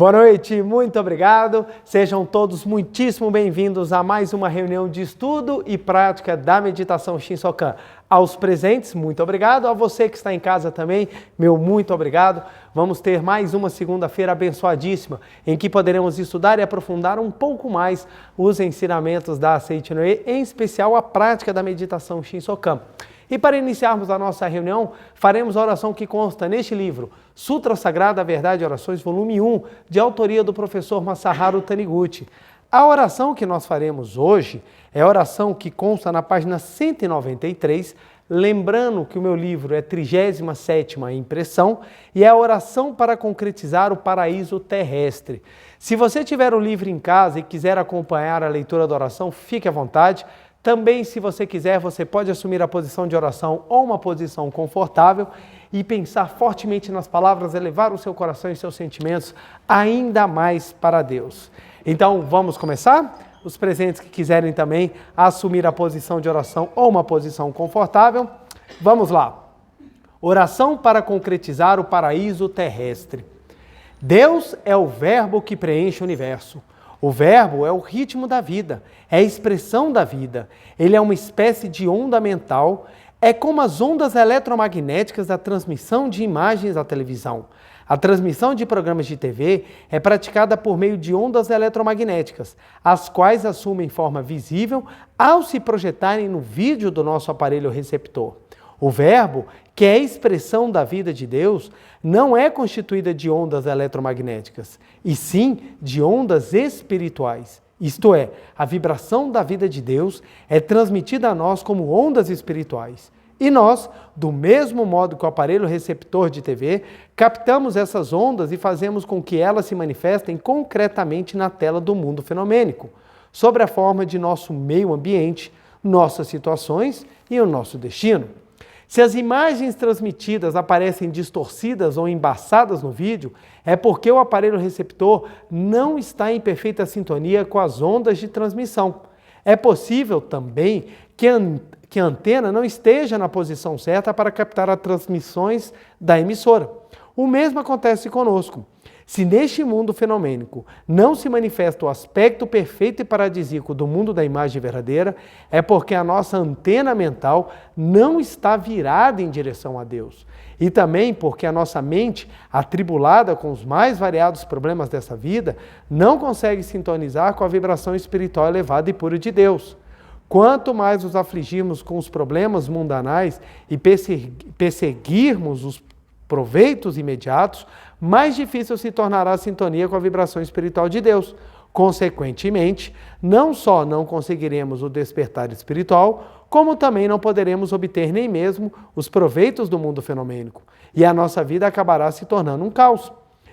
Boa noite, muito obrigado. Sejam todos muitíssimo bem-vindos a mais uma reunião de estudo e prática da meditação Shinsokan. Aos presentes, muito obrigado. A você que está em casa também, meu muito obrigado. Vamos ter mais uma segunda-feira abençoadíssima, em que poderemos estudar e aprofundar um pouco mais os ensinamentos da Seiichi no Ie, em especial a prática da meditação Shinsokan. E para iniciarmos a nossa reunião, faremos a oração que consta neste livro, Sutra Sagrada Verdade e Orações, volume 1, de autoria do professor Masaharu Taniguchi. A oração que nós faremos hoje é a oração que consta na página 193, lembrando que o meu livro é 37ª impressão, e é a oração para concretizar o paraíso terrestre. Se você tiver o livro em casa e quiser acompanhar a leitura da oração, fique à vontade. Também, se você quiser, você pode assumir a posição de oração ou uma posição confortável e pensar fortemente nas palavras, elevar o seu coração e seus sentimentos ainda mais para Deus. Então, vamos começar? Os presentes que quiserem também assumir a posição de oração ou uma posição confortável, vamos lá. Oração para concretizar o paraíso terrestre. Deus é o verbo que preenche o universo. O verbo é o ritmo da vida, é a expressão da vida. Ele é uma espécie de onda mental, é como as ondas eletromagnéticas da transmissão de imagens à televisão. A transmissão de programas de TV é praticada por meio de ondas eletromagnéticas, as quais assumem forma visível ao se projetarem no vídeo do nosso aparelho receptor. O verbo, que é a expressão da vida de Deus, não é constituída de ondas eletromagnéticas, e sim de ondas espirituais. Isto é, a vibração da vida de Deus é transmitida a nós como ondas espirituais. E nós, do mesmo modo que o aparelho receptor de TV, captamos essas ondas e fazemos com que elas se manifestem concretamente na tela do mundo fenomênico, sob a forma de nosso meio ambiente, nossas situações e o nosso destino. Se as imagens transmitidas aparecem distorcidas ou embaçadas no vídeo, é porque o aparelho receptor não está em perfeita sintonia com as ondas de transmissão. É possível também que a antena não esteja na posição certa para captar as transmissões da emissora. O mesmo acontece conosco. Se neste mundo fenomênico não se manifesta o aspecto perfeito e paradisíaco do mundo da imagem verdadeira, é porque a nossa antena mental não está virada em direção a Deus. E também porque a nossa mente, atribulada com os mais variados problemas dessa vida, não consegue sintonizar com a vibração espiritual elevada e pura de Deus. Quanto mais nos afligirmos com os problemas mundanais e perseguirmos os proveitos imediatos, mais difícil se tornará a sintonia com a vibração espiritual de Deus. Consequentemente, não só não conseguiremos o despertar espiritual, como também não poderemos obter nem mesmo os proveitos do mundo fenomênico, e a nossa vida acabará se tornando um caos.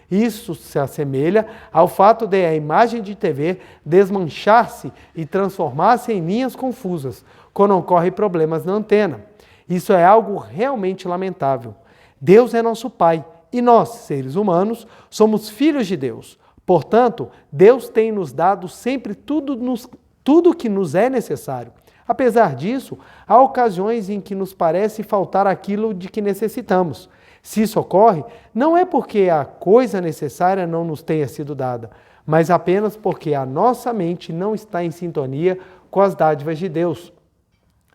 Isso se assemelha ao fato de a imagem de TV desmanchar-se e transformar-se em linhas confusas, quando ocorrem problemas na antena. Isso é algo realmente lamentável. Deus é nosso Pai e nós, seres humanos, somos filhos de Deus. Portanto, Deus tem nos dado sempre tudo que nos é necessário. Apesar disso, há ocasiões em que nos parece faltar aquilo de que necessitamos. Se isso ocorre, não é porque a coisa necessária não nos tenha sido dada, mas apenas porque a nossa mente não está em sintonia com as dádivas de Deus.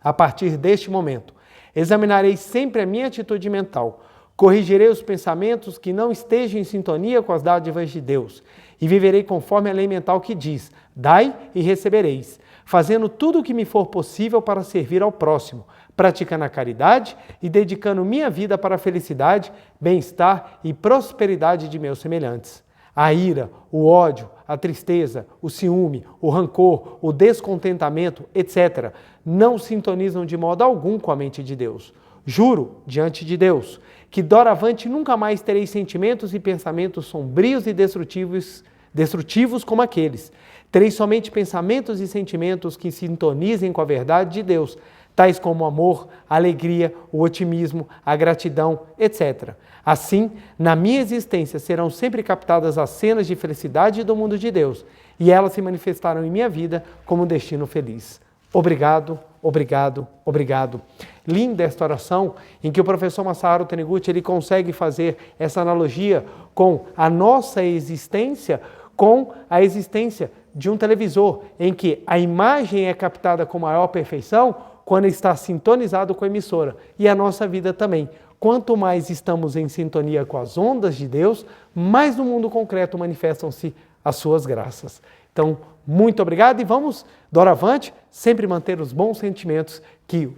A partir deste momento, examinarei sempre a minha atitude mental, corrigirei os pensamentos que não estejam em sintonia com as dádivas de Deus e viverei conforme a lei mental que diz: dai e recebereis, fazendo tudo o que me for possível para servir ao próximo, praticando a caridade e dedicando minha vida para a felicidade, bem-estar e prosperidade de meus semelhantes. A ira, o ódio, a tristeza, o ciúme, o rancor, o descontentamento, etc., não sintonizam de modo algum com a mente de Deus. Juro, diante de Deus, que doravante nunca mais terei sentimentos e pensamentos sombrios e destrutivos como aqueles. Terei somente pensamentos e sentimentos que sintonizem com a verdade de Deus, tais como o amor, a alegria, o otimismo, a gratidão, etc. Assim, na minha existência serão sempre captadas as cenas de felicidade do mundo de Deus, e elas se manifestarão em minha vida como um destino feliz. Obrigado, obrigado, obrigado. Linda esta oração em que o professor Masaharu Taniguchi ele consegue fazer essa analogia com a nossa existência, com a existência de um televisor, em que a imagem é captada com maior perfeição quando está sintonizado com a emissora, e a nossa vida também. Quanto mais estamos em sintonia com as ondas de Deus, mais no mundo concreto manifestam-se as suas graças. Então, muito obrigado e vamos, doravante, sempre manter os bons sentimentos e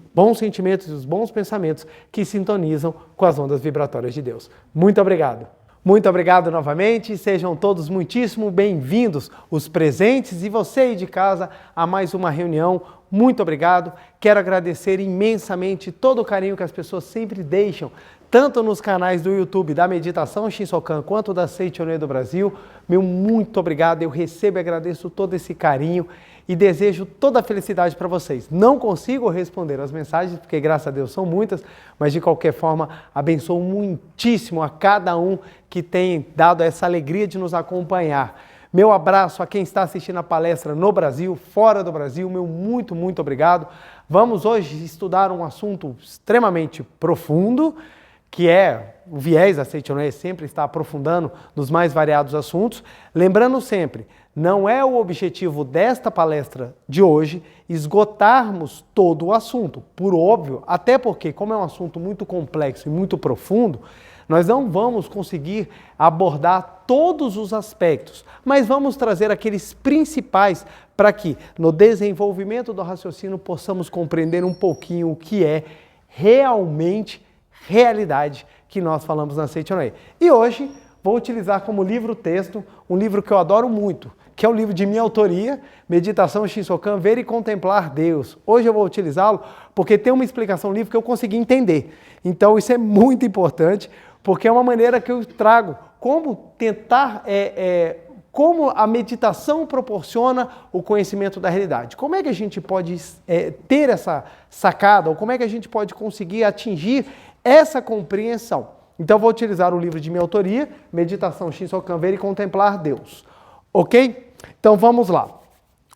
os bons pensamentos que sintonizam com as ondas vibratórias de Deus. Muito obrigado. Muito obrigado novamente, sejam todos muitíssimo bem-vindos, os presentes e você aí de casa, a mais uma reunião. Muito obrigado, quero agradecer imensamente todo o carinho que as pessoas sempre deixam, tanto nos canais do YouTube da Meditação Shinsokan quanto da Seichonoye do Brasil. Meu muito obrigado, eu recebo e agradeço todo esse carinho e desejo toda a felicidade para vocês. Não consigo responder as mensagens, porque graças a Deus são muitas, mas de qualquer forma abençoo muitíssimo a cada um que tem dado essa alegria de nos acompanhar. Meu abraço a quem está assistindo a palestra no Brasil, fora do Brasil, meu muito obrigado. Vamos hoje estudar um assunto extremamente profundo, que é o viés da Seichonoye sempre está aprofundando nos mais variados assuntos. Lembrando sempre, não é o objetivo desta palestra de hoje esgotarmos todo o assunto, por óbvio, até porque, como é um assunto muito complexo e muito profundo, nós não vamos conseguir abordar todos os aspectos, mas vamos trazer aqueles principais para que, no desenvolvimento do raciocínio, possamos compreender um pouquinho o que é realmente realidade que nós falamos na Seichonoye. E hoje vou utilizar como livro-texto um livro que eu adoro muito, que é um livro de minha autoria, Meditação Shinsokan, Ver e Contemplar Deus. Hoje eu vou utilizá-lo porque tem uma explicação no livro que eu consegui entender. Então isso é muito importante, porque é uma maneira que eu trago como tentar, como a meditação proporciona o conhecimento da realidade. Como é que a gente pode ter essa sacada, ou como é que a gente pode conseguir atingir essa compreensão? Então vou utilizar o livro de minha autoria, Meditação Shinsokan, Ver e Contemplar Deus. Ok? Então vamos lá.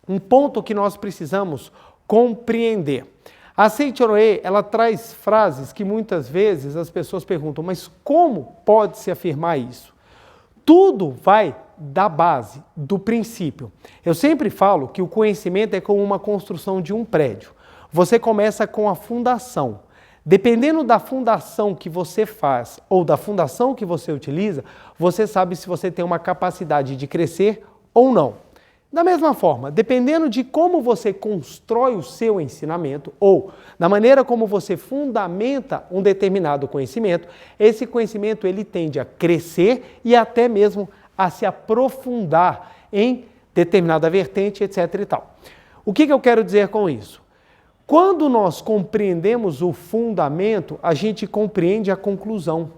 Um ponto que nós precisamos compreender. A Seichonoye, ela traz frases que muitas vezes as pessoas perguntam, mas como pode-se afirmar isso? Tudo vai da base, do princípio. Eu sempre falo que o conhecimento é como uma construção de um prédio. Você começa com a fundação. Dependendo da fundação que você faz ou da fundação que você utiliza, você sabe se você tem uma capacidade de crescer ou não. Da mesma forma, dependendo de como você constrói o seu ensinamento ou da maneira como você fundamenta um determinado conhecimento, esse conhecimento ele tende a crescer e até mesmo a se aprofundar em determinada vertente, etc. e tal. O que eu quero dizer com isso? Quando nós compreendemos o fundamento, a gente compreende a conclusão.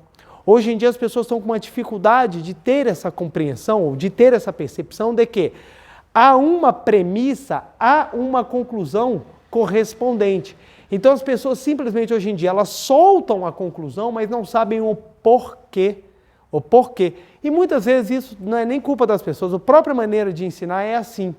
Hoje em dia as pessoas estão com uma dificuldade de ter essa compreensão, ou de ter essa percepção de que há uma premissa, há uma conclusão correspondente. Então as pessoas simplesmente hoje em dia elas soltam a conclusão, mas não sabem o porquê. O porquê. E muitas vezes isso não é nem culpa das pessoas, a própria maneira de ensinar é assim.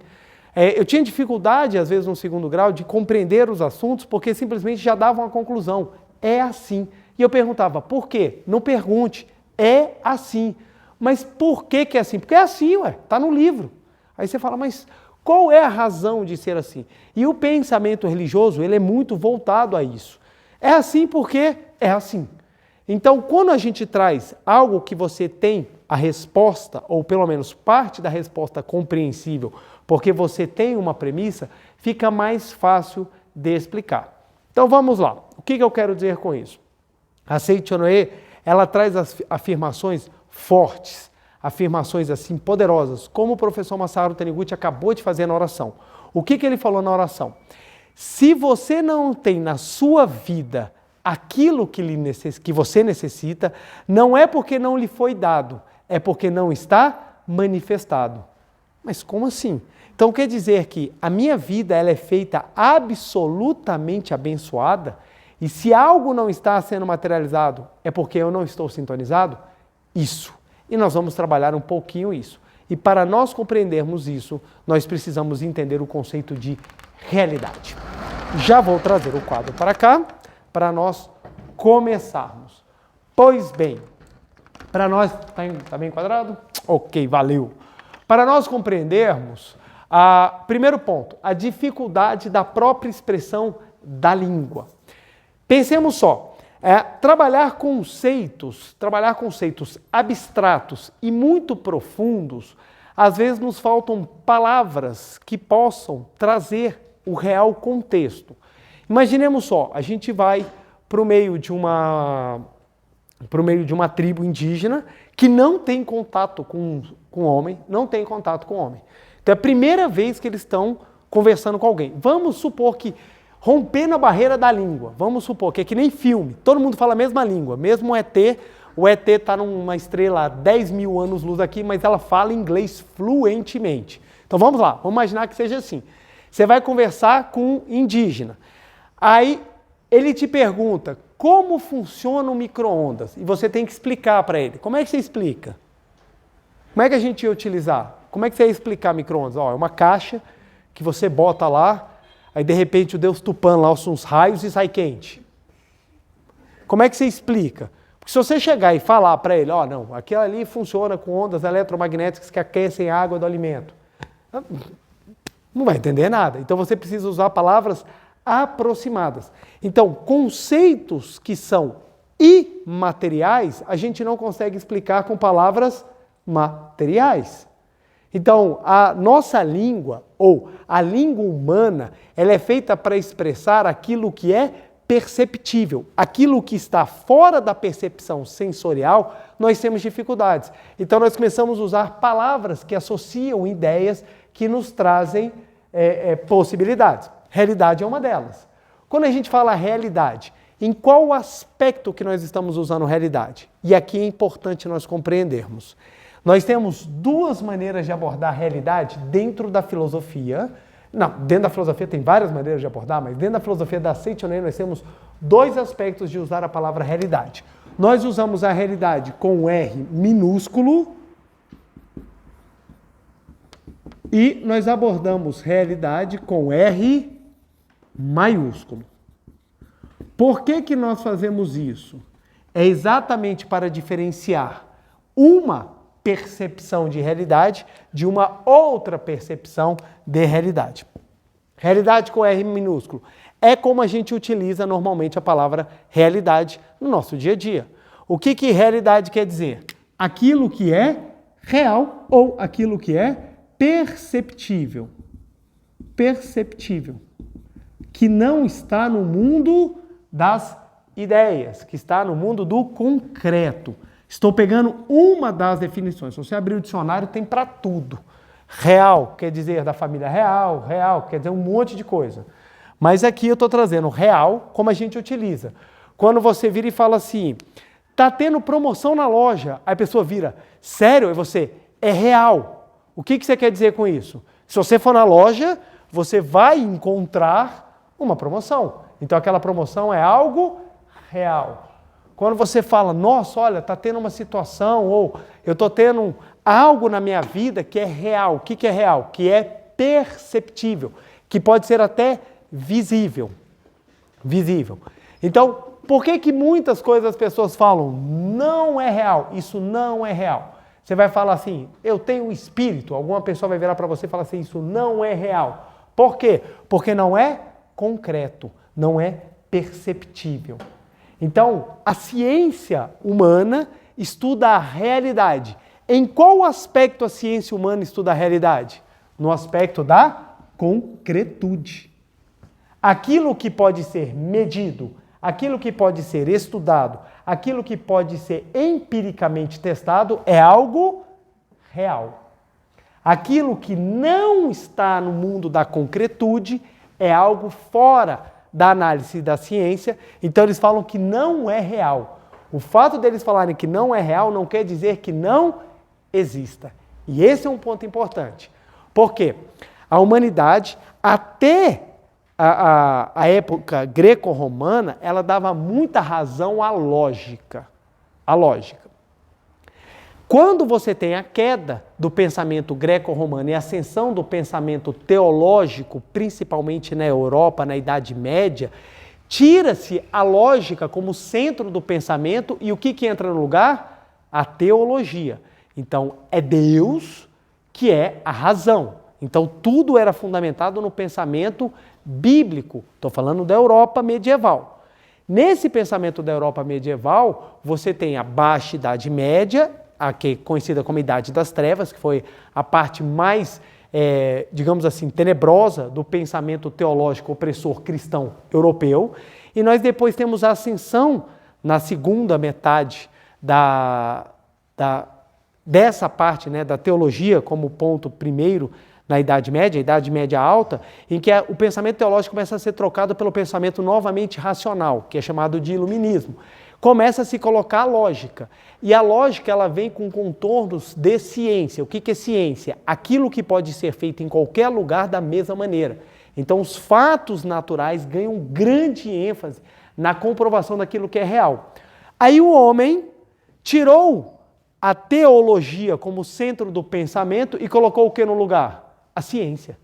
Eu tinha dificuldade, às vezes no segundo grau, de compreender os assuntos porque simplesmente já davam a conclusão. É assim. E eu perguntava, por quê? Não pergunte. É assim. Mas por que é assim? Porque é assim, ué, está no livro. Aí você fala, mas qual é a razão de ser assim? E o pensamento religioso, ele é muito voltado a isso. É assim porque é assim. Então, quando a gente traz algo que você tem a resposta, ou pelo menos parte da resposta compreensível, porque você tem uma premissa, fica mais fácil de explicar. Então, vamos lá. O que eu quero dizer com isso? A Seichonoye, ela traz as afirmações fortes, afirmações assim poderosas, como o professor Masaharu Taniguchi acabou de fazer na oração. O que ele falou na oração? Se você não tem na sua vida aquilo que você necessita, não é porque não lhe foi dado, é porque não está manifestado. Mas como assim? Então quer dizer que a minha vida ela é feita absolutamente abençoada e se algo não está sendo materializado é porque eu não estou sintonizado? Isso. E nós vamos trabalhar um pouquinho isso. E para nós compreendermos isso, nós precisamos entender o conceito de realidade. Já vou trazer o quadro para cá, para nós começarmos. Pois bem, para nós... Tá bem enquadrado? Ok, valeu. Para nós compreendermos, primeiro ponto, a dificuldade da própria expressão da língua. Pensemos só, trabalhar conceitos abstratos e muito profundos, às vezes nos faltam palavras que possam trazer o real contexto. Imaginemos só, a gente vai para o meio de uma tribo indígena que não tem contato com homem, não tem contato com homem. Então é a primeira vez que eles estão conversando com alguém. Vamos supor que rompendo a barreira da língua, vamos supor que é que nem filme, todo mundo fala a mesma língua, mesmo o ET está numa estrela há 10 mil anos-luz aqui, mas ela fala inglês fluentemente. Então vamos lá, vamos imaginar que seja assim. Você vai conversar com um indígena, aí ele te pergunta como funciona o micro-ondas e você tem que explicar para ele. Como é que você explica? Como é que a gente ia utilizar? Como é que você ia explicar micro-ondas? É uma caixa que você bota lá, aí de repente o Deus Tupã lança uns raios e sai quente. Como é que você explica? Porque se você chegar e falar para ele, não, aquilo ali funciona com ondas eletromagnéticas que aquecem a água do alimento. Não vai entender nada. Então você precisa usar palavras aproximadas. Então, conceitos que são imateriais, a gente não consegue explicar com palavras materiais. Então, a nossa língua, ou a língua humana, ela é feita para expressar aquilo que é perceptível. Aquilo que está fora da percepção sensorial, nós temos dificuldades. Então, nós começamos a usar palavras que associam ideias que nos trazem possibilidades. Realidade é uma delas. Quando a gente fala realidade, em qual aspecto que nós estamos usando realidade? E aqui é importante nós compreendermos. Nós temos duas maneiras de abordar a realidade dentro da filosofia. Não, dentro da filosofia tem várias maneiras de abordar, mas dentro da filosofia da Seitonei nós temos dois aspectos de usar a palavra realidade. Nós usamos a realidade com R minúsculo e nós abordamos realidade com R maiúsculo. Por que nós fazemos isso? É exatamente para diferenciar uma percepção de realidade de uma outra percepção de realidade. Realidade com R minúsculo é como a gente utiliza normalmente a palavra realidade no nosso dia a dia. O que realidade quer dizer? Aquilo que é real ou aquilo que é perceptível. Perceptível. Que não está no mundo das ideias, que está no mundo do concreto. Estou pegando uma das definições. Se você abrir o dicionário, tem para tudo. Real quer dizer da família real, real quer dizer um monte de coisa. Mas aqui eu estou trazendo real como a gente utiliza. Quando você vira e fala assim, está tendo promoção na loja, aí a pessoa vira, sério? E você, é real. O que você quer dizer com isso? Se você for na loja, você vai encontrar uma promoção. Então aquela promoção é algo real. Quando você fala, nossa, olha, está tendo uma situação, ou eu estou tendo algo na minha vida que é real. O que é real? Que é perceptível, que pode ser até visível. Visível. Então, por que muitas coisas as pessoas falam, não é real, isso não é real? Você vai falar assim, eu tenho um espírito, alguma pessoa vai virar para você e falar assim, isso não é real. Por quê? Porque não é concreto, não é perceptível. Então, a ciência humana estuda a realidade. Em qual aspecto a ciência humana estuda a realidade? No aspecto da concretude. Aquilo que pode ser medido, aquilo que pode ser estudado, aquilo que pode ser empiricamente testado é algo real. Aquilo que não está no mundo da concretude é algo fora da análise da ciência, então eles falam que não é real. O fato deles falarem que não é real não quer dizer que não exista. E esse é um ponto importante. Por quê? A humanidade, até a época greco-romana, ela dava muita razão à lógica. A lógica. Quando você tem a queda do pensamento greco-romano e a ascensão do pensamento teológico, principalmente na Europa, na Idade Média, tira-se a lógica como centro do pensamento e o que entra no lugar? A teologia. Então, é Deus que é a razão. Então, tudo era fundamentado no pensamento bíblico. Estou falando da Europa medieval. Nesse pensamento da Europa medieval, você tem a Baixa Idade Média, a que é conhecida como Idade das Trevas, que foi a parte mais, digamos assim, tenebrosa do pensamento teológico opressor cristão europeu. E nós depois temos a ascensão, na segunda metade dessa parte, né, da teologia como ponto primeiro na Idade Média, a Idade Média Alta, em que o pensamento teológico começa a ser trocado pelo pensamento novamente racional, que é chamado de iluminismo. Começa a se colocar a lógica. E a lógica ela vem com contornos de ciência. O que é ciência? Aquilo que pode ser feito em qualquer lugar da mesma maneira. Então os fatos naturais ganham grande ênfase na comprovação daquilo que é real. Aí o homem tirou a teologia como centro do pensamento e colocou o que no lugar? A ciência.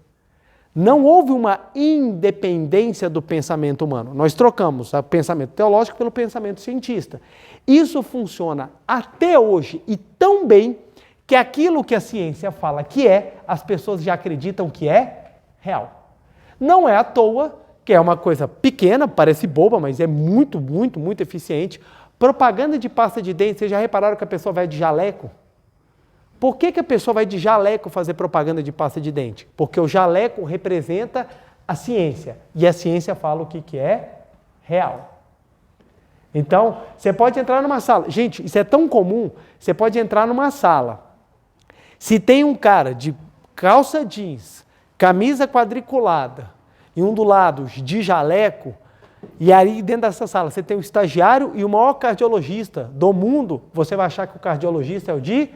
Não houve uma independência do pensamento humano. Nós trocamos o pensamento teológico pelo pensamento cientista. Isso funciona até hoje e tão bem que aquilo que a ciência fala que as pessoas já acreditam que é real. Não é à toa que é uma coisa pequena, parece boba, mas é muito, muito, muito eficiente. Propaganda de pasta de dente, vocês já repararam que a pessoa vai de jaleco? Por que a pessoa vai de jaleco fazer propaganda de pasta de dente? Porque o jaleco representa a ciência. E a ciência fala o que é real. Então, você pode entrar numa sala. Gente, isso é tão comum. Você pode entrar numa sala. Se tem um cara de calça jeans, camisa quadriculada e um do lado de jaleco, e aí dentro dessa sala você tem um estagiário e o maior cardiologista do mundo, você vai achar que o cardiologista é o de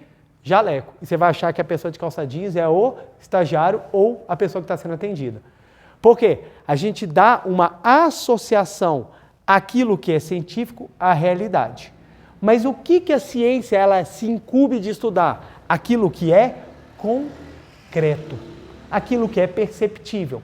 jaleco. E você vai achar que a pessoa de calça jeans é o estagiário ou a pessoa que está sendo atendida. Por quê? A gente dá uma associação àquilo que é científico à realidade. Mas o que a ciência ela se incumbe de estudar? Aquilo que é concreto, aquilo que é perceptível.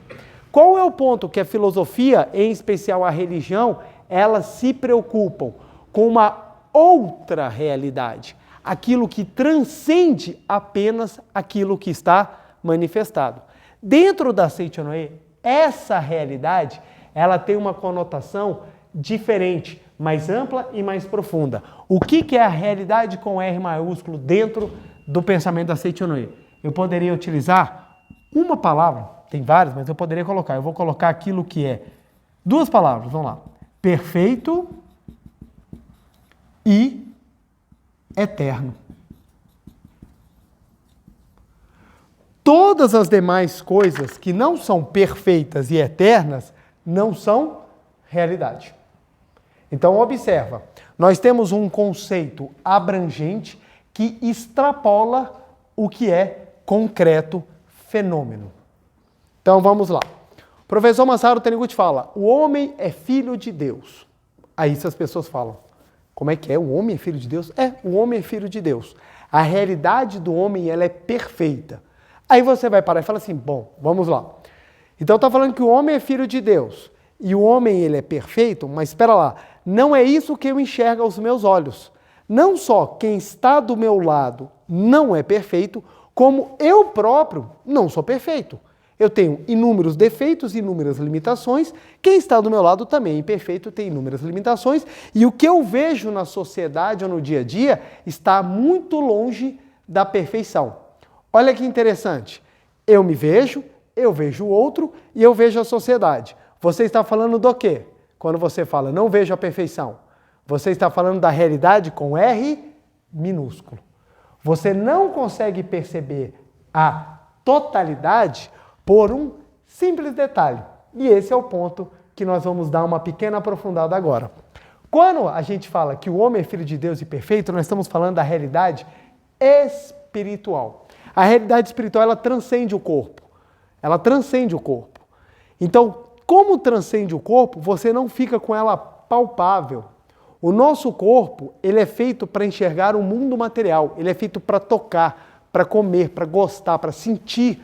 Qual é o ponto que a filosofia, em especial a religião, elas se preocupam com uma outra realidade? Aquilo que transcende apenas aquilo que está manifestado. Dentro da Seichonoye, essa realidade, ela tem uma conotação diferente, mais ampla e mais profunda. O que é a realidade com R maiúsculo dentro do pensamento da Seichonoye? Eu poderia utilizar uma palavra, tem várias, mas eu poderia colocar. Eu vou colocar aquilo que é duas palavras, vamos lá. Perfeito e eterno. Todas as demais coisas que não são perfeitas e eternas não são realidade. Então observa, nós temos um conceito abrangente que extrapola o que é concreto fenômeno. Então vamos lá. O professor Masaru Taniguchi fala, o homem é filho de Deus. Aí essas pessoas falam, como é que é? O homem é filho de Deus? O homem é filho de Deus. A realidade do homem ela é perfeita. Aí você vai parar e fala assim, bom, vamos lá. Então está falando que o homem é filho de Deus e o homem ele é perfeito, mas espera lá, não é isso que eu enxergo aos meus olhos. Não só quem está do meu lado não é perfeito, como eu próprio não sou perfeito. Eu tenho inúmeros defeitos, inúmeras limitações. Quem está do meu lado também é imperfeito, tem inúmeras limitações. E o que eu vejo na sociedade ou no dia a dia está muito longe da perfeição. Olha que interessante. Eu me vejo, eu vejo o outro e eu vejo a sociedade. Você está falando do quê? Quando você fala não vejo a perfeição. Você está falando da realidade com R minúsculo. Você não consegue perceber a totalidade por um simples detalhe. E esse é o ponto que nós vamos dar uma pequena aprofundada agora. Quando a gente fala que o homem é filho de Deus e perfeito, nós estamos falando da realidade espiritual. A realidade espiritual, ela transcende o corpo. Ela transcende o corpo. Então, como transcende o corpo, você não fica com ela palpável. O nosso corpo, ele é feito para enxergar o mundo material, ele é feito para tocar, para comer, para gostar, para sentir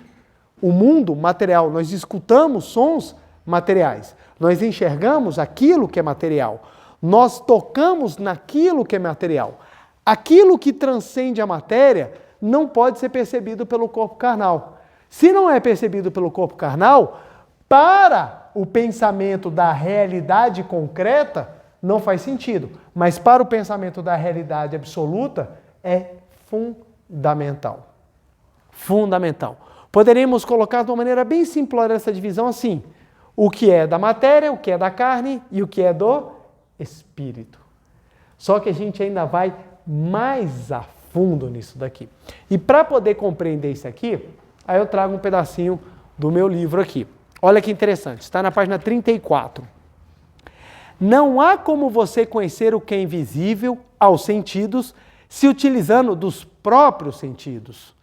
o mundo material. Nós escutamos sons materiais, nós enxergamos aquilo que é material, nós tocamos naquilo que é material. Aquilo que transcende a matéria não pode ser percebido pelo corpo carnal. Se não é percebido pelo corpo carnal, para o pensamento da realidade concreta, não faz sentido. Mas para o pensamento da realidade absoluta, é fundamental. Fundamental. Poderíamos colocar de uma maneira bem simplória essa divisão assim: o que é da matéria, o que é da carne e o que é do espírito. Só que a gente ainda vai mais a fundo nisso daqui. E para poder compreender isso aqui, aí eu trago um pedacinho do meu livro aqui. Olha que interessante, está na página 34. Não há como você conhecer o que é invisível aos sentidos se utilizando dos próprios sentidos.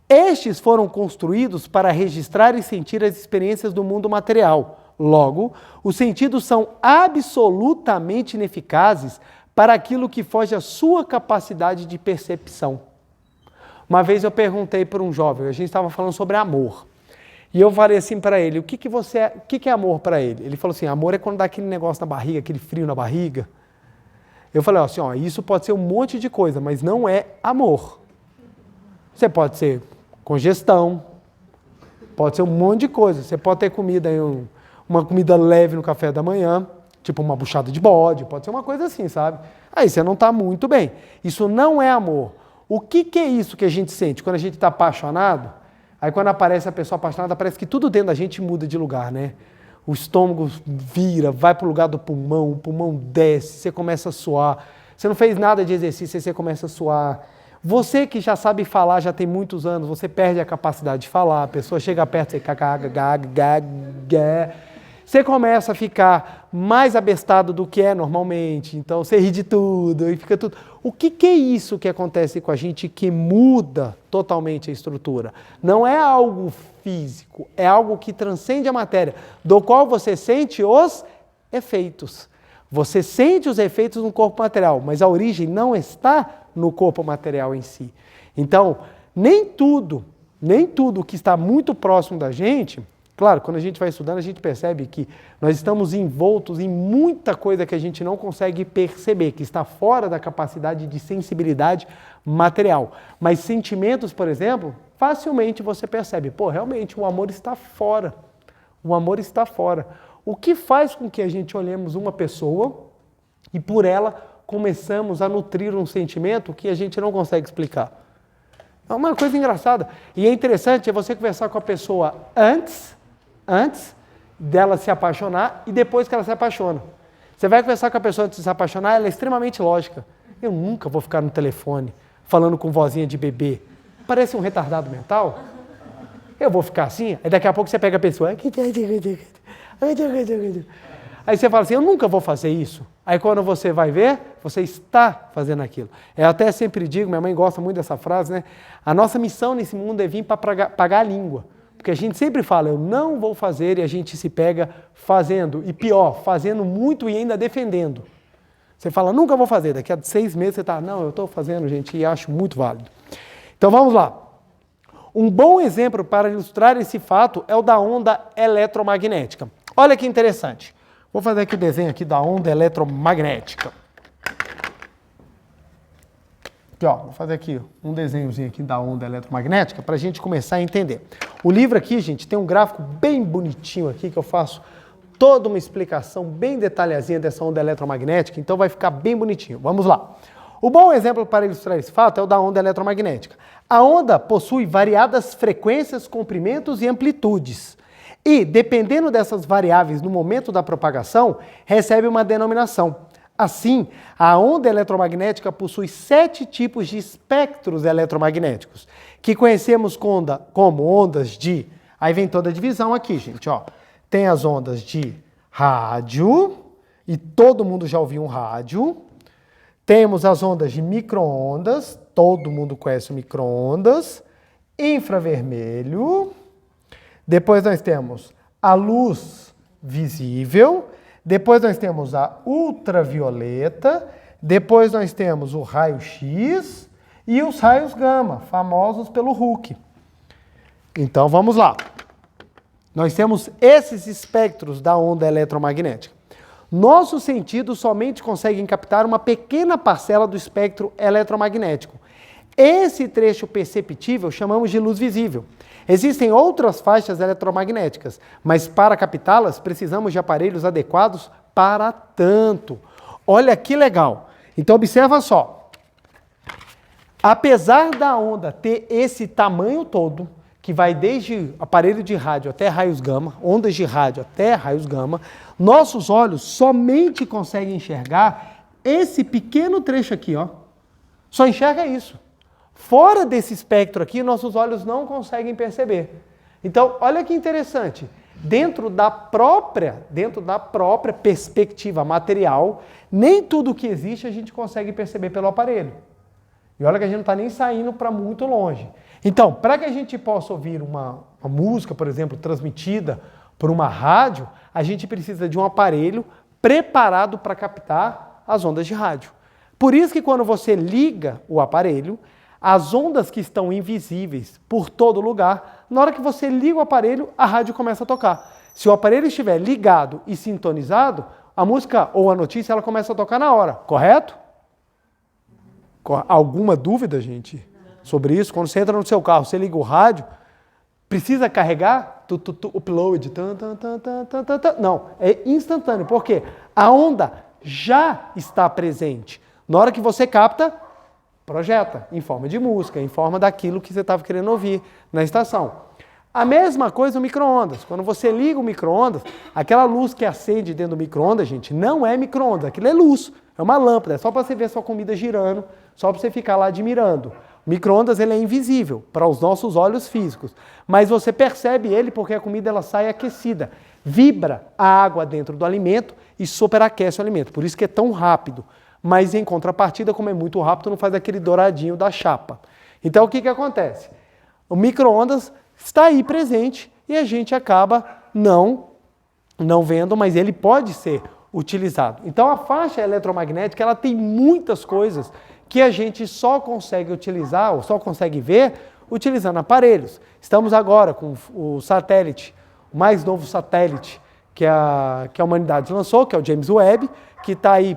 Estes foram construídos para registrar e sentir as experiências do mundo material. Logo, os sentidos são absolutamente ineficazes para aquilo que foge à sua capacidade de percepção. Uma vez eu perguntei para um jovem, a gente estava falando sobre amor. E eu falei assim para ele, o que é amor para ele? Ele falou assim, amor é quando dá aquele negócio na barriga, aquele frio na barriga. Eu falei assim, ó, isso pode ser um monte de coisa, mas não é amor. Você pode ser congestão, pode ser um monte de coisa. Você pode ter comida aí, uma comida leve no café da manhã, tipo uma buchada de bode, pode ser uma coisa assim, sabe? Aí você não está muito bem. Isso não é amor. O que é isso que a gente sente quando a gente está apaixonado? Aí quando aparece a pessoa apaixonada, parece que tudo dentro da gente muda de lugar, né? O estômago vira, vai para o lugar do pulmão, o pulmão desce, você começa a suar. Você não fez nada de exercício, aí você começa a suar. Você que já sabe falar, já tem muitos anos, você perde a capacidade de falar, a pessoa chega perto, você você começa a ficar mais abestado do que é normalmente, então você ri de tudo e fica tudo. O que é isso que acontece com a gente que muda totalmente a estrutura? Não é algo físico, é algo que transcende a matéria, do qual você sente os efeitos. Você sente os efeitos no corpo material, mas a origem não está no corpo material em si. Então, nem tudo que está muito próximo da gente. Claro, quando a gente vai estudando, a gente percebe que nós estamos envoltos em muita coisa que a gente não consegue perceber, que está fora da capacidade de sensibilidade material. Mas sentimentos, por exemplo, facilmente você percebe, pô, realmente o amor está fora. O amor está fora. O que faz com que a gente olhemos uma pessoa e por ela começamos a nutrir um sentimento que a gente não consegue explicar? É uma coisa engraçada. E é interessante você conversar com a pessoa antes dela se apaixonar e depois que ela se apaixona. Você vai conversar com a pessoa antes de se apaixonar, ela é extremamente lógica. Eu nunca vou ficar no telefone falando com vozinha de bebê. Parece um retardado mental. Eu vou ficar assim, aí daqui a pouco você pega a pessoa. Aí você fala assim, eu nunca vou fazer isso. Aí quando você vai ver, você está fazendo aquilo. Eu até sempre digo, minha mãe gosta muito dessa frase, né? A nossa missão nesse mundo é vir para pagar a língua. Porque a gente sempre fala, eu não vou fazer, e a gente se pega fazendo. E pior, fazendo muito e ainda defendendo. Você fala, nunca vou fazer. Daqui a 6 meses você está, não, eu estou fazendo, gente, e acho muito válido. Então vamos lá. Um bom exemplo para ilustrar esse fato é o da onda eletromagnética. Olha que interessante. Vou fazer aqui o desenho aqui da onda eletromagnética. Aqui, ó, vou fazer aqui um desenhozinho aqui da onda eletromagnética para a gente começar a entender. O livro aqui, gente, tem um gráfico bem bonitinho aqui que eu faço toda uma explicação bem detalhadinha dessa onda eletromagnética, então vai ficar bem bonitinho. Vamos lá. O bom exemplo para ilustrar esse fato é o da onda eletromagnética. A onda possui variadas frequências, comprimentos e amplitudes. E, dependendo dessas variáveis no momento da propagação, recebe uma denominação. Assim, a onda eletromagnética possui 7 tipos de espectros eletromagnéticos, que conhecemos como ondas de... Aí vem toda a divisão aqui, gente, ó. Tem as ondas de rádio, e todo mundo já ouviu um rádio. Temos as ondas de micro-ondas, todo mundo conhece o micro-ondas. Infravermelho. Depois nós temos a luz visível. depois nós temos a ultravioleta, depois nós temos o raio-x e os raios gama, famosos pelo Hooke. Então vamos lá. Nós temos esses espectros da onda eletromagnética. Nossos sentidos somente conseguem captar uma pequena parcela do espectro eletromagnético. Esse trecho perceptível chamamos de luz visível. Existem outras faixas eletromagnéticas, mas para captá-las precisamos de aparelhos adequados para tanto. Olha que legal. Então observa só. Apesar da onda ter esse tamanho todo, que vai desde aparelho de rádio até raios gama, ondas de rádio até raios gama, nossos olhos somente conseguem enxergar esse pequeno trecho aqui, ó. Só enxerga isso. Fora desse espectro aqui, nossos olhos não conseguem perceber. Então, olha que interessante. Dentro da própria perspectiva material, nem tudo que existe a gente consegue perceber pelo aparelho. E olha que a gente não está nem saindo para muito longe. Então, para que a gente possa ouvir uma música, por exemplo, transmitida por uma rádio, a gente precisa de um aparelho preparado para captar as ondas de rádio. Por isso que quando você liga o aparelho, as ondas que estão invisíveis por todo lugar, na hora que você liga o aparelho, a rádio começa a tocar. Se o aparelho estiver ligado e sintonizado, a música ou a notícia ela começa a tocar na hora, correto? Alguma dúvida, gente, sobre isso? Quando você entra no seu carro, você liga o rádio, precisa carregar? Upload. Não, é instantâneo. Por quê? A onda já está presente. Na hora que você capta, projeta em forma de música, em forma daquilo que você estava querendo ouvir na estação. A mesma coisa no micro-ondas. Quando você liga o micro-ondas, aquela luz que acende dentro do micro-ondas, gente, não é micro-ondas, aquilo é luz, é uma lâmpada, é só para você ver a sua comida girando, só para você ficar lá admirando. O micro-ondas ele é invisível para os nossos olhos físicos, mas você percebe ele porque a comida ela sai aquecida. Vibra a água dentro do alimento e superaquece o alimento, por isso que é tão rápido. Mas em contrapartida, como é muito rápido, não faz aquele douradinho da chapa. Então o que acontece? O micro-ondas está aí presente e a gente acaba não vendo, mas ele pode ser utilizado. Então a faixa eletromagnética ela tem muitas coisas que a gente só consegue utilizar ou só consegue ver utilizando aparelhos. Estamos agora com o satélite, o mais novo satélite que a humanidade lançou, que é o James Webb, que está aí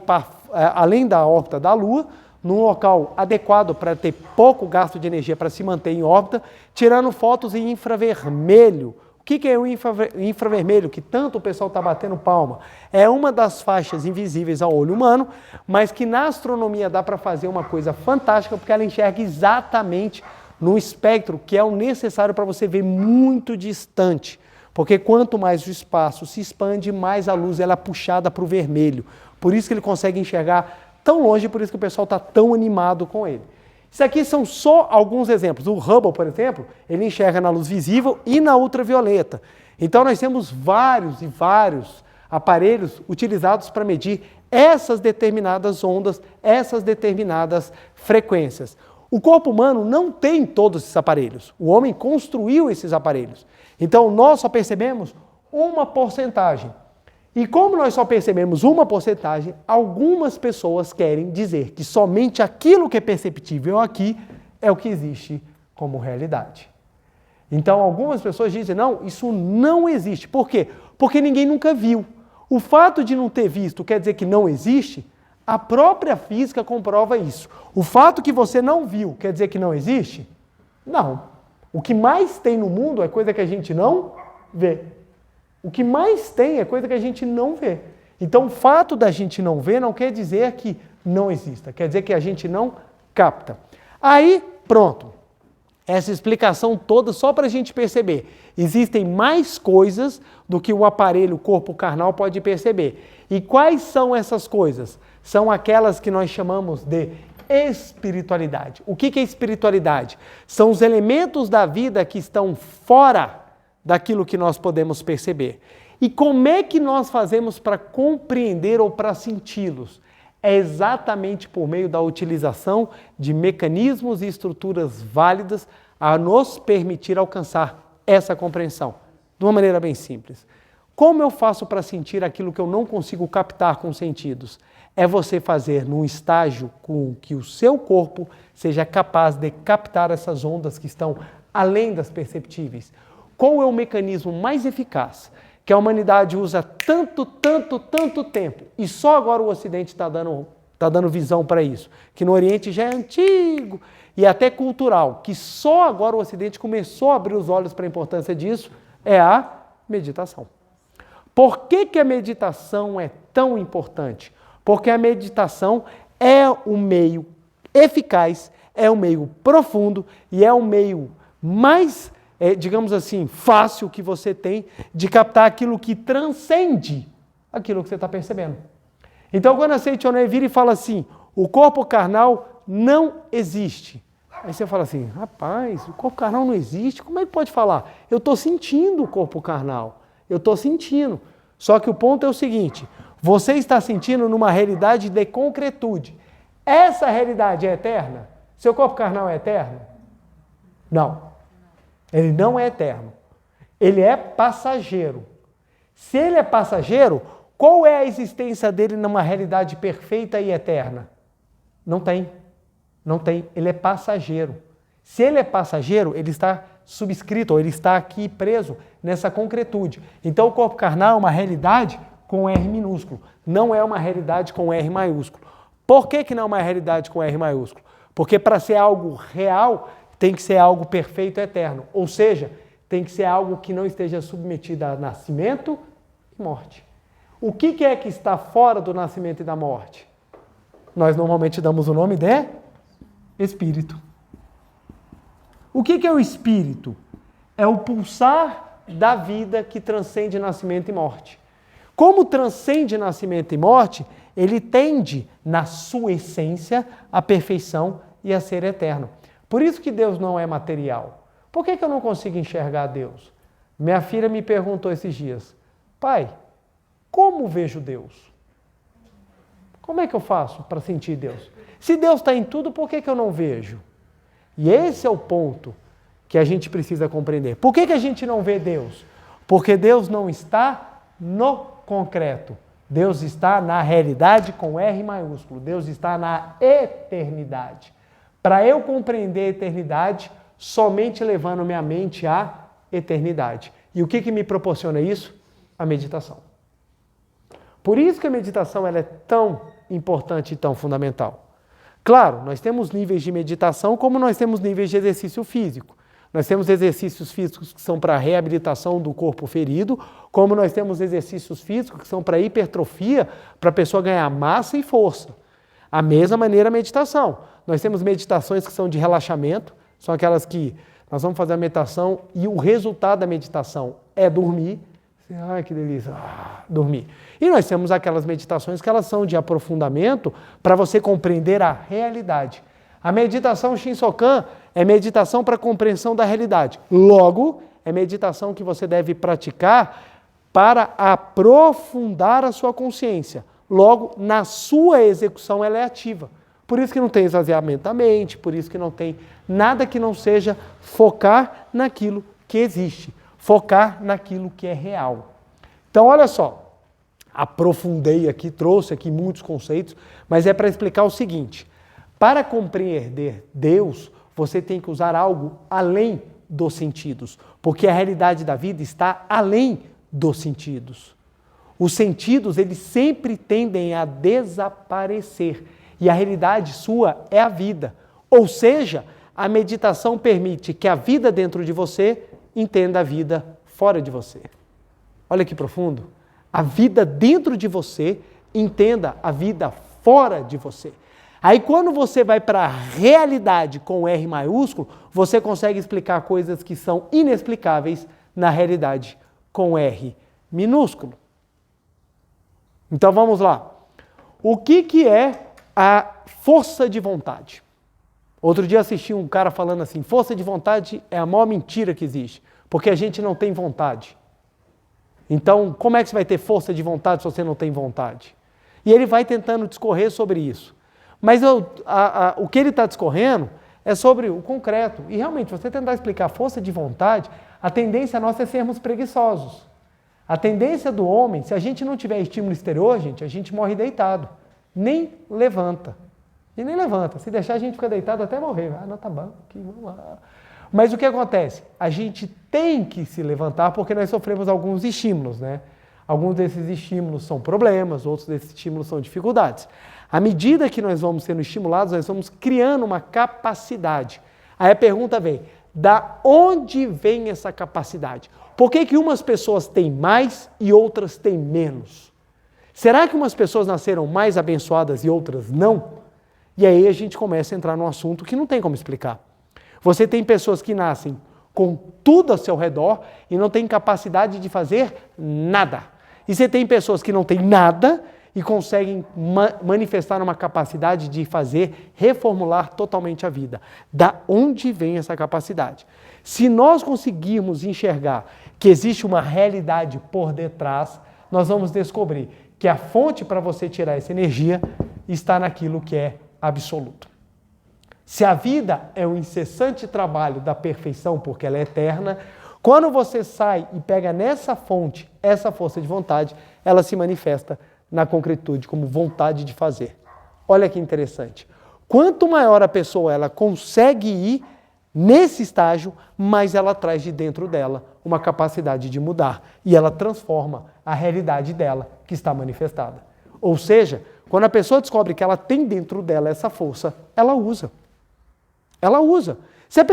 além da órbita da Lua, num local adequado para ter pouco gasto de energia para se manter em órbita, tirando fotos em infravermelho. O que é o infravermelho que tanto o pessoal está batendo palma? É uma das faixas invisíveis ao olho humano, mas que na astronomia dá para fazer uma coisa fantástica, porque ela enxerga exatamente no espectro que é o necessário para você ver muito distante. Porque quanto mais o espaço se expande, mais a luz ela é puxada para o vermelho. Por isso que ele consegue enxergar tão longe, por isso que o pessoal está tão animado com ele. Isso aqui são só alguns exemplos. O Hubble, por exemplo, ele enxerga na luz visível e na ultravioleta. Então nós temos vários e vários aparelhos utilizados para medir essas determinadas ondas, essas determinadas frequências. O corpo humano não tem todos esses aparelhos. O homem construiu esses aparelhos. Então nós só percebemos uma porcentagem. E como nós só percebemos uma porcentagem, algumas pessoas querem dizer que somente aquilo que é perceptível aqui é o que existe como realidade. Então algumas pessoas dizem, não, isso não existe. Por quê? Porque ninguém nunca viu. O fato de não ter visto quer dizer que não existe? A própria física comprova isso. O fato que você não viu quer dizer que não existe? Não. O que mais tem no mundo é coisa que a gente não vê. O que mais tem é coisa que a gente não vê. Então, o fato da gente não ver não quer dizer que não exista, quer dizer que a gente não capta. Aí, pronto. Essa explicação toda só para a gente perceber. Existem mais coisas do que o aparelho, o corpo carnal pode perceber. E quais são essas coisas? São aquelas que nós chamamos de espiritualidade. O que é espiritualidade? São os elementos da vida que estão fora daquilo que nós podemos perceber. E como é que nós fazemos para compreender ou para senti-los? É exatamente por meio da utilização de mecanismos e estruturas válidas a nos permitir alcançar essa compreensão, de uma maneira bem simples. Como eu faço para sentir aquilo que eu não consigo captar com os sentidos? É você fazer num estágio com que o seu corpo seja capaz de captar essas ondas que estão além das perceptíveis. Qual é o mecanismo mais eficaz que a humanidade usa tanto tempo e só agora o Ocidente está dando visão para isso? Que no Oriente já é antigo e até cultural, que só agora o Ocidente começou a abrir os olhos para a importância disso, é a meditação. Por que a meditação é tão importante? Porque a meditação é o meio eficaz, é o meio profundo e é o meio mais, digamos assim, fácil que você tem de captar aquilo que transcende aquilo que você está percebendo. Então, quando a Seichoné vira e fala assim, o corpo carnal não existe. Aí você fala assim, rapaz, o corpo carnal não existe? Como é que pode falar? Eu estou sentindo o corpo carnal, eu estou sentindo. Só que o ponto é o seguinte, você está sentindo numa realidade de concretude. Essa realidade é eterna? Seu corpo carnal é eterno? Não. Ele não é eterno. Ele é passageiro. Se ele é passageiro, qual é a existência dele numa realidade perfeita e eterna? Não tem. Não tem. Ele é passageiro. Se ele é passageiro, ele está subscrito, ou ele está aqui preso nessa concretude. Então o corpo carnal é uma realidade com R minúsculo, não é uma realidade com R maiúsculo. Por que não é uma realidade com R maiúsculo? Porque para ser algo real, tem que ser algo perfeito e eterno. Ou seja, tem que ser algo que não esteja submetido a nascimento e morte. O que é que está fora do nascimento e da morte? Nós normalmente damos o nome de espírito. O que é o espírito? É o pulsar da vida que transcende nascimento e morte. Como transcende nascimento e morte, ele tende, na sua essência, à perfeição e a ser eterno. Por isso que Deus não é material. Por que eu não consigo enxergar Deus? Minha filha me perguntou esses dias, pai, como vejo Deus? Como é que eu faço para sentir Deus? Se Deus está em tudo, por que eu não vejo? E esse é o ponto que a gente precisa compreender. Por que a gente não vê Deus? Porque Deus não está no concreto. Deus está na realidade com R maiúsculo. Deus está na eternidade. Para eu compreender a eternidade, somente levando minha mente à eternidade. E o que me proporciona isso? A meditação. Por isso que a meditação ela é tão importante e tão fundamental. Claro, nós temos níveis de meditação como nós temos níveis de exercício físico. Nós temos exercícios físicos que são para reabilitação do corpo ferido, como nós temos exercícios físicos que são para hipertrofia, para a pessoa ganhar massa e força. A mesma maneira a meditação. Nós temos meditações que são de relaxamento, são aquelas que nós vamos fazer a meditação e o resultado da meditação é dormir. Ai, que delícia, dormir. E nós temos aquelas meditações que elas são de aprofundamento para você compreender a realidade. A meditação Shinsokan é meditação para compreensão da realidade. Logo, é meditação que você deve praticar para aprofundar a sua consciência. Logo, na sua execução ela é ativa. Por isso que não tem esvaziamento da mente, por isso que não tem nada que não seja focar naquilo que existe. Focar naquilo que é real. Então, olha só, aprofundei aqui, trouxe aqui muitos conceitos, mas é para explicar o seguinte, para compreender Deus, você tem que usar algo além dos sentidos, porque a realidade da vida está além dos sentidos. Os sentidos, eles sempre tendem a desaparecer, e a realidade sua é a vida. Ou seja, a meditação permite que a vida dentro de você entenda a vida fora de você. Olha que profundo. A vida dentro de você entenda a vida fora de você. Aí quando você vai para a realidade com R maiúsculo, você consegue explicar coisas que são inexplicáveis na realidade com R minúsculo. Então vamos lá. O que é a força de vontade? Outro dia assisti um cara falando assim, força de vontade é a maior mentira que existe, porque a gente não tem vontade. Então, como é que você vai ter força de vontade se você não tem vontade? E ele vai tentando discorrer sobre isso. Mas o que ele está discorrendo é sobre o concreto. E realmente, você tentar explicar força de vontade, a tendência nossa é sermos preguiçosos. A tendência do homem, se a gente não tiver estímulo exterior, gente, a gente morre deitado. Nem levanta. E nem levanta. Se deixar, a gente fica deitado até morrer. Ah, não, tá bom, aqui, vamos lá. Mas o que acontece? A gente tem que se levantar porque nós sofremos alguns estímulos, né? Alguns desses estímulos são problemas, outros desses estímulos são dificuldades. À medida que nós vamos sendo estimulados, nós vamos criando uma capacidade. Aí a pergunta vem, da onde vem essa capacidade? Por que umas pessoas têm mais e outras têm menos? Será que umas pessoas nasceram mais abençoadas e outras não? E aí a gente começa a entrar num assunto que não tem como explicar. Você tem pessoas que nascem com tudo ao seu redor e não têm capacidade de fazer nada. E você tem pessoas que não têm nada e conseguem manifestar uma capacidade de fazer, reformular totalmente a vida. Da onde vem essa capacidade? Se nós conseguirmos enxergar que existe uma realidade por detrás, nós vamos descobrir que a fonte para você tirar essa energia está naquilo que é absoluto. Se a vida é um incessante trabalho da perfeição, porque ela é eterna, quando você sai e pega nessa fonte, essa força de vontade, ela se manifesta na concretude, como vontade de fazer. Olha que interessante. Quanto maior a pessoa ela consegue ir nesse estágio, mais ela traz de dentro dela uma capacidade de mudar. E ela transforma a realidade dela que está manifestada. Ou seja, quando a pessoa descobre que ela tem dentro dela essa força, ela usa. Ela usa. Se a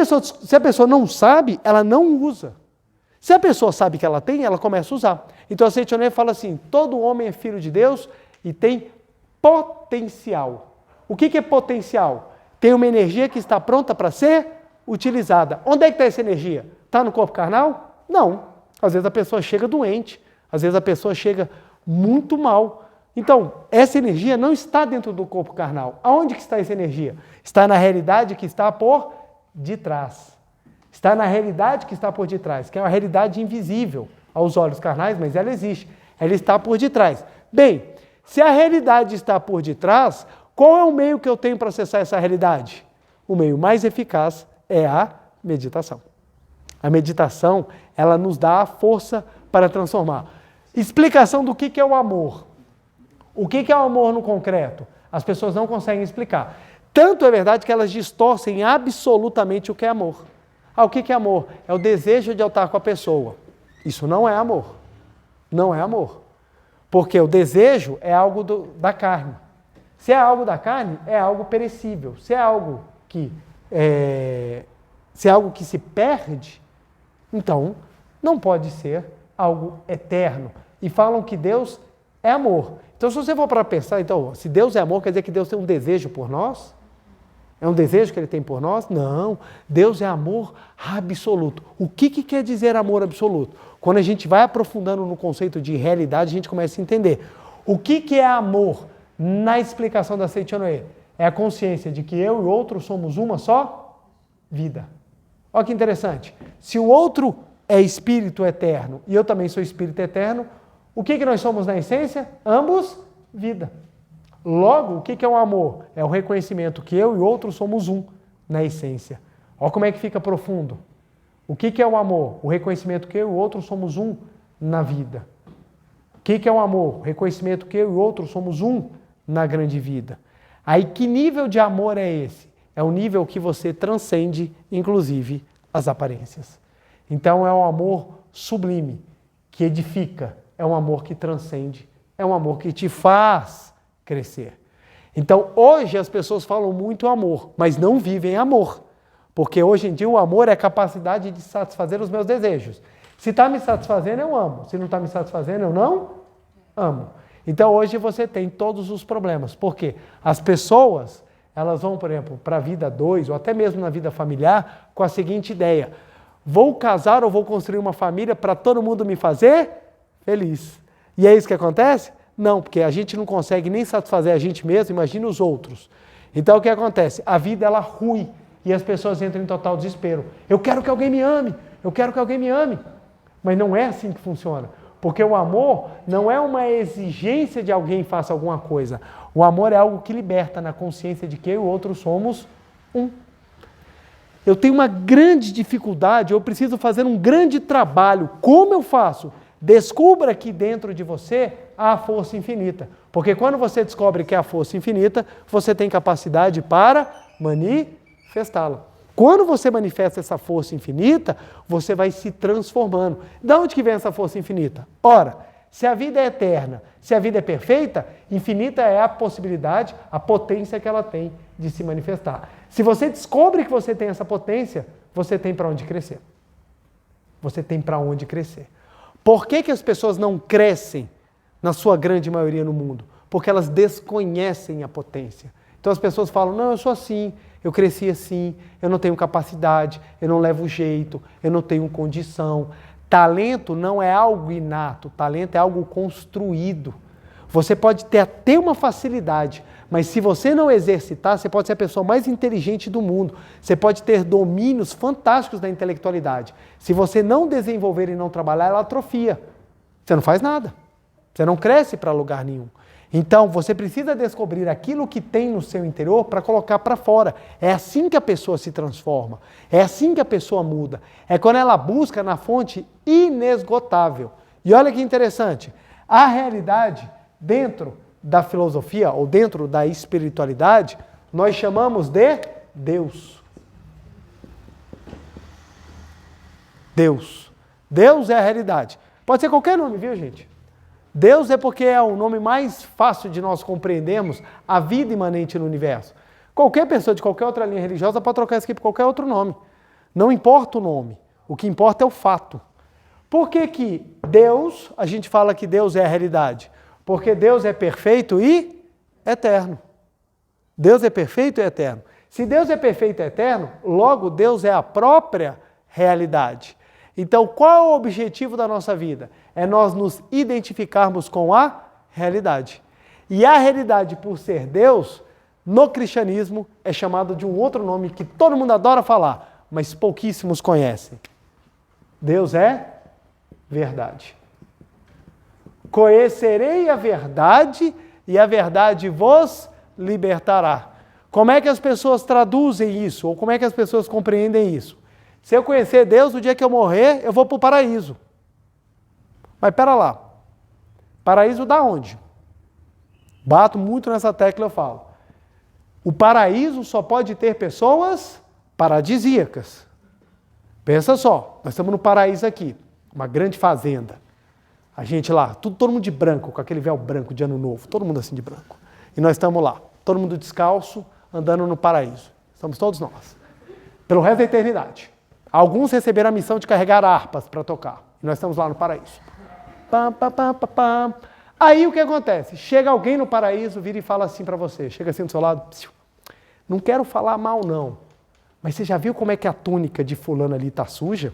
pessoa não sabe, ela não usa. Se a pessoa sabe que ela tem, ela começa a usar. Então a Seitonê fala assim, todo homem é filho de Deus e tem potencial. O que é potencial? Tem uma energia que está pronta para ser utilizada. Onde é que está essa energia? Está no corpo carnal? Não. Às vezes a pessoa chega doente, às vezes a pessoa chega muito mal. Então, essa energia não está dentro do corpo carnal. Aonde que está essa energia? Está na realidade que está por detrás. Está na realidade que está por detrás, que é uma realidade invisível aos olhos carnais, mas ela existe. Ela está por detrás. Bem, se a realidade está por detrás, qual é o meio que eu tenho para acessar essa realidade? O meio mais eficaz é a meditação. A meditação, ela nos dá a força para transformar. Explicação do que é o amor. O que é o amor no concreto? As pessoas não conseguem explicar. Tanto é verdade que elas distorcem absolutamente o que é amor. O que é amor? É o desejo de eu estar com a pessoa. Isso não é amor. Não é amor. Porque o desejo é algo da carne. Se é algo da carne, é algo perecível. Se é algo que se perde, então não pode ser algo eterno. E falam que Deus é amor. Então, se você for para pensar, então, se Deus é amor, quer dizer que Deus tem um desejo por nós? É um desejo que Ele tem por nós? Não. Deus é amor absoluto. O que quer dizer amor absoluto? Quando a gente vai aprofundando no conceito de realidade, a gente começa a entender. O que é amor na explicação da Seitonê? É a consciência de que eu e o outro somos uma só vida. Olha que interessante. Se o outro é espírito eterno e eu também sou espírito eterno, o que nós somos na essência? Ambos, vida. Logo, o que é o amor? É o reconhecimento que eu e o outro somos um na essência. Olha como é que fica profundo. O que é o amor? O reconhecimento que eu e o outro somos um na vida. O que é o amor? O reconhecimento que eu e o outro somos um na grande vida. Aí que nível de amor é esse? É o nível que você transcende, inclusive, as aparências. Então é um amor sublime, que edifica. É um amor que transcende, é um amor que te faz crescer. Então, hoje as pessoas falam muito amor, mas não vivem amor. Porque hoje em dia o amor é a capacidade de satisfazer os meus desejos. Se está me satisfazendo, eu amo. Se não está me satisfazendo, eu não amo. Então, hoje você tem todos os problemas. Por quê? As pessoas, elas vão, por exemplo, para a vida 2, ou até mesmo na vida familiar, com a seguinte ideia. Vou casar ou vou construir uma família para todo mundo me fazer feliz. E é isso que acontece? Não, porque a gente não consegue nem satisfazer a gente mesmo, imagina os outros. Então o que acontece? A vida ela rui e as pessoas entram em total desespero. Eu quero que alguém me ame, eu quero que alguém me ame. Mas não é assim que funciona. Porque o amor não é uma exigência de alguém faça alguma coisa. O amor é algo que liberta na consciência de que eu e o outro somos um. Eu tenho uma grande dificuldade, eu preciso fazer um grande trabalho. Como eu faço? Descubra que dentro de você há a força infinita. Porque quando você descobre que há a força infinita, você tem capacidade para manifestá-la. Quando você manifesta essa força infinita, você vai se transformando. De onde que vem essa força infinita? Ora, se a vida é eterna, se a vida é perfeita, infinita é a possibilidade, a potência que ela tem de se manifestar. Se você descobre que você tem essa potência, você tem para onde crescer. Você tem para onde crescer. Por que as pessoas não crescem, na sua grande maioria no mundo? Porque elas desconhecem a potência. Então as pessoas falam, não, eu sou assim, eu cresci assim, eu não tenho capacidade, eu não levo jeito, eu não tenho condição. Talento não é algo inato, talento é algo construído. Você pode ter até uma facilidade, mas se você não exercitar, você pode ser a pessoa mais inteligente do mundo. Você pode ter domínios fantásticos da intelectualidade. Se você não desenvolver e não trabalhar, ela atrofia. Você não faz nada. Você não cresce para lugar nenhum. Então, você precisa descobrir aquilo que tem no seu interior para colocar para fora. É assim que a pessoa se transforma. É assim que a pessoa muda. É quando ela busca na fonte inesgotável. E olha que interessante. A realidade, dentro da filosofia ou dentro da espiritualidade, nós chamamos de Deus. Deus. Deus é a realidade. Pode ser qualquer nome, viu, gente? Deus é porque é o nome mais fácil de nós compreendermos a vida imanente no universo. Qualquer pessoa de qualquer outra linha religiosa pode trocar isso aqui por qualquer outro nome. Não importa o nome. O que importa é o fato. Por que que Deus, a gente fala que Deus é a realidade? Porque Deus é perfeito e eterno. Deus é perfeito e eterno. Se Deus é perfeito e eterno, logo Deus é a própria realidade. Então, qual é o objetivo da nossa vida? É nós nos identificarmos com a realidade. E a realidade, por ser Deus, no cristianismo é chamado de um outro nome que todo mundo adora falar, mas pouquíssimos conhecem. Deus é verdade. Conhecerei a verdade e a verdade vos libertará. Como é que as pessoas traduzem isso? Ou como é que as pessoas compreendem isso? Se eu conhecer Deus, no dia que eu morrer, eu vou para o paraíso. Mas pera lá. Paraíso da onde? Bato muito nessa tecla, eu falo. O paraíso só pode ter pessoas paradisíacas. Pensa só, nós estamos no paraíso aqui, uma grande fazenda. A gente lá, todo mundo de branco, com aquele véu branco de ano novo, todo mundo assim de branco. E nós estamos lá, todo mundo descalço, andando no paraíso. Estamos todos nós. Pelo resto da eternidade. Alguns receberam a missão de carregar harpas para tocar. E nós estamos lá no paraíso. Pam, pam, pam, pam, pam. Aí o que acontece? Chega alguém no paraíso, vira e fala assim para você. Chega assim do seu lado. Não quero falar mal não. Mas você já viu como é que a túnica de fulano ali está suja?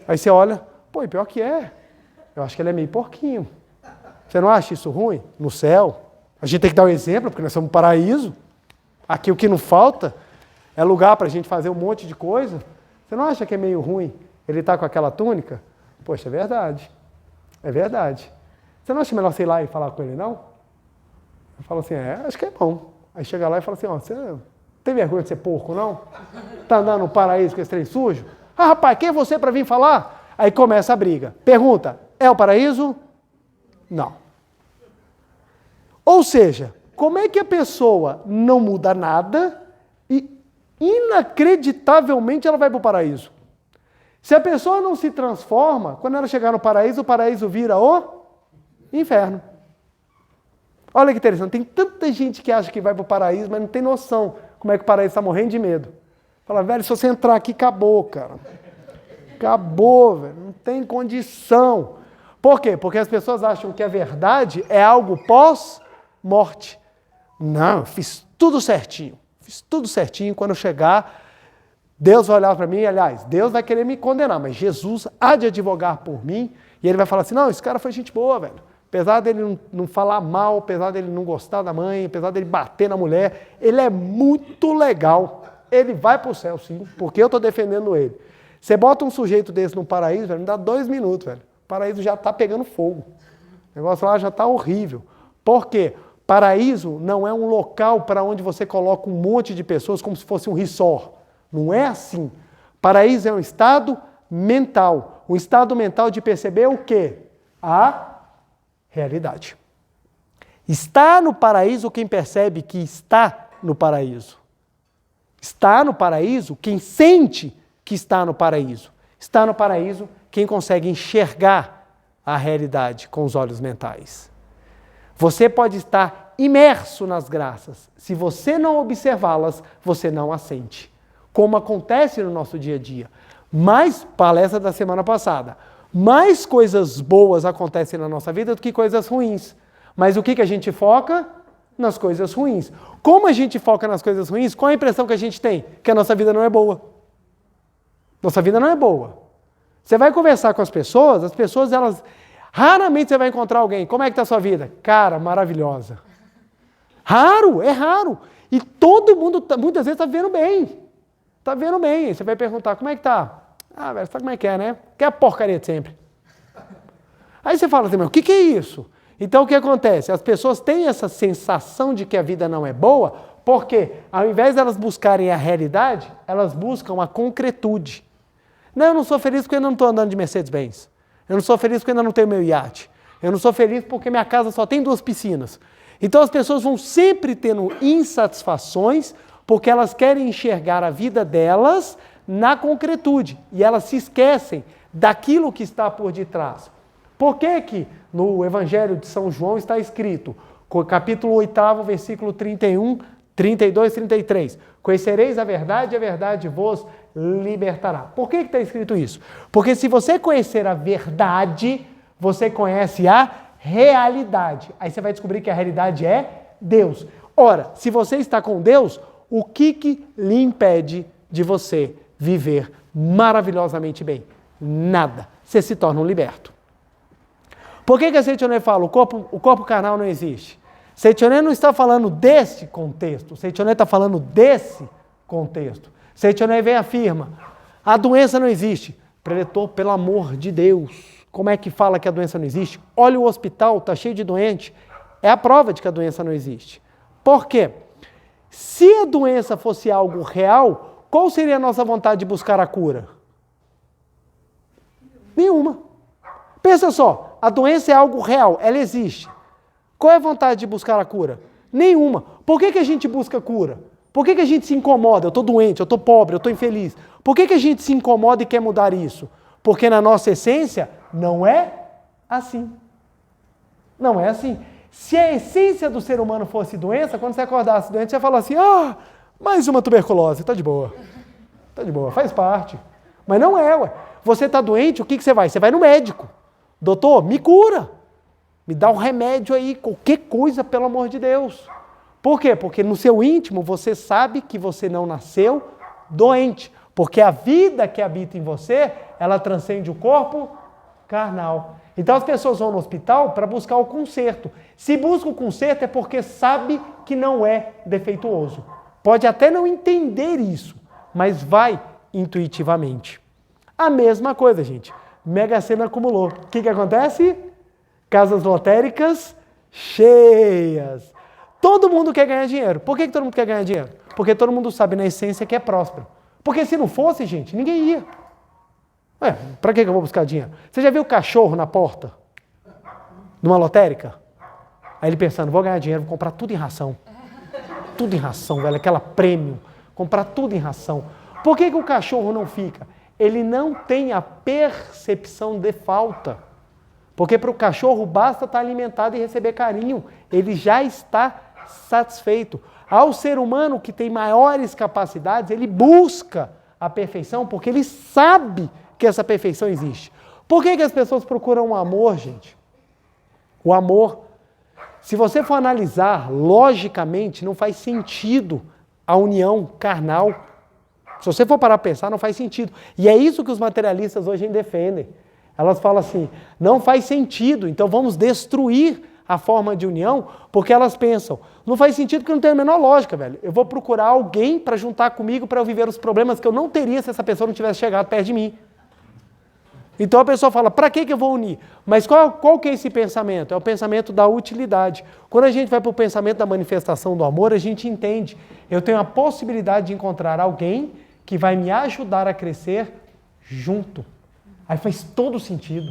Aí você olha. Pô, e pior que é. Eu acho que ele é meio porquinho. Você não acha isso ruim? No céu. A gente tem que dar um exemplo, porque nós somos no paraíso. Aqui o que não falta é lugar para a gente fazer um monte de coisa. Você não acha que é meio ruim ele estar com aquela túnica? Poxa, é verdade. É verdade. Você não acha melhor você ir lá e falar com ele, não? Eu falo assim, acho que é bom. Aí chega lá e fala assim, ó, você não tem vergonha de ser porco, não? Tá andando no paraíso com esse trem sujo? Ah, rapaz, quem é você para vir falar? Aí começa a briga. Pergunta, é o paraíso? Não. Ou seja, como é que a pessoa não muda nada e inacreditavelmente ela vai para o paraíso? Se a pessoa não se transforma, quando ela chegar no paraíso, o paraíso vira o inferno. Olha que interessante, tem tanta gente que acha que vai para o paraíso, mas não tem noção como é que o paraíso está morrendo de medo. Fala, velho, se você entrar aqui, acabou, cara. Acabou, velho, não tem condição. Por quê? Porque as pessoas acham que a verdade é algo pós-morte. Não, eu fiz tudo certinho. Fiz tudo certinho, quando eu chegar, Deus vai olhar para mim, aliás, Deus vai querer me condenar, mas Jesus há de advogar por mim, e ele vai falar assim, não, esse cara foi gente boa, velho. Apesar dele não falar mal, apesar dele não gostar da mãe, apesar dele bater na mulher, ele é muito legal. Ele vai para o céu, sim, porque eu estou defendendo ele. Você bota um sujeito desse no paraíso, velho, me dá 2 minutos, velho. O paraíso já está pegando fogo. O negócio lá já está horrível. Por quê? Paraíso não é um local para onde você coloca um monte de pessoas como se fosse um resort. Não é assim. Paraíso é um estado mental. Um estado mental de perceber o quê? A realidade. Está no paraíso quem percebe que está no paraíso. Está no paraíso quem sente que está no paraíso. Está no paraíso quem consegue enxergar a realidade com os olhos mentais. Você pode estar imerso nas graças. Se você não observá-las, você não as sente. Como acontece no nosso dia a dia. Mais, palestra da semana passada, mais coisas boas acontecem na nossa vida do que coisas ruins. Mas o que a gente foca? Nas coisas ruins. Como a gente foca nas coisas ruins, qual a impressão que a gente tem? Que a nossa vida não é boa. Nossa vida não é boa. Você vai conversar com as pessoas, elas... Raramente você vai encontrar alguém. Como é que está a sua vida? Cara, maravilhosa. Raro, é raro. E todo mundo, muitas vezes, está vivendo bem. Está vivendo bem. Aí você vai perguntar, como é que está? Ah, velho, sabe como é que é, né? Que é a porcaria de sempre. Aí você fala assim, mas o que é isso? Então o que acontece? As pessoas têm essa sensação de que a vida não é boa, porque ao invés de elas buscarem a realidade, elas buscam a concretude. Não, eu não sou feliz porque eu não estou andando de Mercedes-Benz. Eu não sou feliz porque eu ainda não tenho meu iate. Eu não sou feliz porque minha casa só tem 2 piscinas. Então as pessoas vão sempre tendo insatisfações porque elas querem enxergar a vida delas na concretude. E elas se esquecem daquilo que está por detrás. Por que que no Evangelho de São João está escrito, capítulo 8, versículo 31, 32, 33, conhecereis a verdade vos libertará. Por que está escrito isso? Porque se você conhecer a verdade, você conhece a realidade. Aí você vai descobrir que a realidade é Deus. Ora, se você está com Deus, o que lhe impede de você viver maravilhosamente bem? Nada. Você se torna um liberto. Por que a Seitonê fala, o corpo carnal não existe? Seitonê não está falando desse contexto, Seitonê está falando desse contexto. Seitonê vem e afirma, a doença não existe. Preletor, pelo amor de Deus, como é que fala que a doença não existe? Olha o hospital, está cheio de doente. É a prova de que a doença não existe. Por quê? Se a doença fosse algo real, qual seria a nossa vontade de buscar a cura? Nenhuma. Pensa só, a doença é algo real, ela existe. Qual é a vontade de buscar a cura? Nenhuma. Por que a gente busca cura? Por que a gente se incomoda? Eu estou doente, eu estou pobre, eu estou infeliz. Por que a gente se incomoda e quer mudar isso? Porque na nossa essência não é assim. Não é assim. Se a essência do ser humano fosse doença, quando você acordasse doente, você ia falar assim, mais uma tuberculose, está de boa. Está de boa, faz parte. Mas não é, ué. Você está doente, o que você vai? Você vai no médico. Doutor, me cura. Me dá um remédio aí, qualquer coisa, pelo amor de Deus. Por quê? Porque no seu íntimo você sabe que você não nasceu doente. Porque a vida que habita em você, ela transcende o corpo carnal. Então as pessoas vão no hospital para buscar o conserto. Se busca o conserto é porque sabe que não é defeituoso. Pode até não entender isso, mas vai intuitivamente. A mesma coisa, gente. Mega Sena acumulou. O que acontece? Casas lotéricas cheias. Todo mundo quer ganhar dinheiro. Por que todo mundo quer ganhar dinheiro? Porque todo mundo sabe na essência que é próspero. Porque se não fosse, gente, ninguém ia. Para que eu vou buscar dinheiro? Você já viu o cachorro na porta? Numa lotérica? Aí ele pensando, vou ganhar dinheiro, vou comprar tudo em ração. Tudo em ração, velho, aquela prêmio. Comprar tudo em ração. Por que o cachorro não fica? Ele não tem a percepção de falta. Porque para o cachorro basta estar alimentado e receber carinho. Ele já está satisfeito. Ao ser humano que tem maiores capacidades, ele busca a perfeição porque ele sabe que essa perfeição existe. Por que as pessoas procuram o amor, gente? O amor, se você for analisar logicamente, não faz sentido a união carnal. Se você for parar para pensar, não faz sentido. E é isso que os materialistas hoje defendem. Elas falam assim, não faz sentido, então vamos destruir a forma de união, porque elas pensam, não faz sentido porque não tem a menor lógica, velho. Eu vou procurar alguém para juntar comigo para eu viver os problemas que eu não teria se essa pessoa não tivesse chegado perto de mim. Então a pessoa fala, para que eu vou unir? Mas qual que é esse pensamento? É o pensamento da utilidade. Quando a gente vai para o pensamento da manifestação do amor, a gente entende, eu tenho a possibilidade de encontrar alguém que vai me ajudar a crescer junto. Aí faz todo sentido.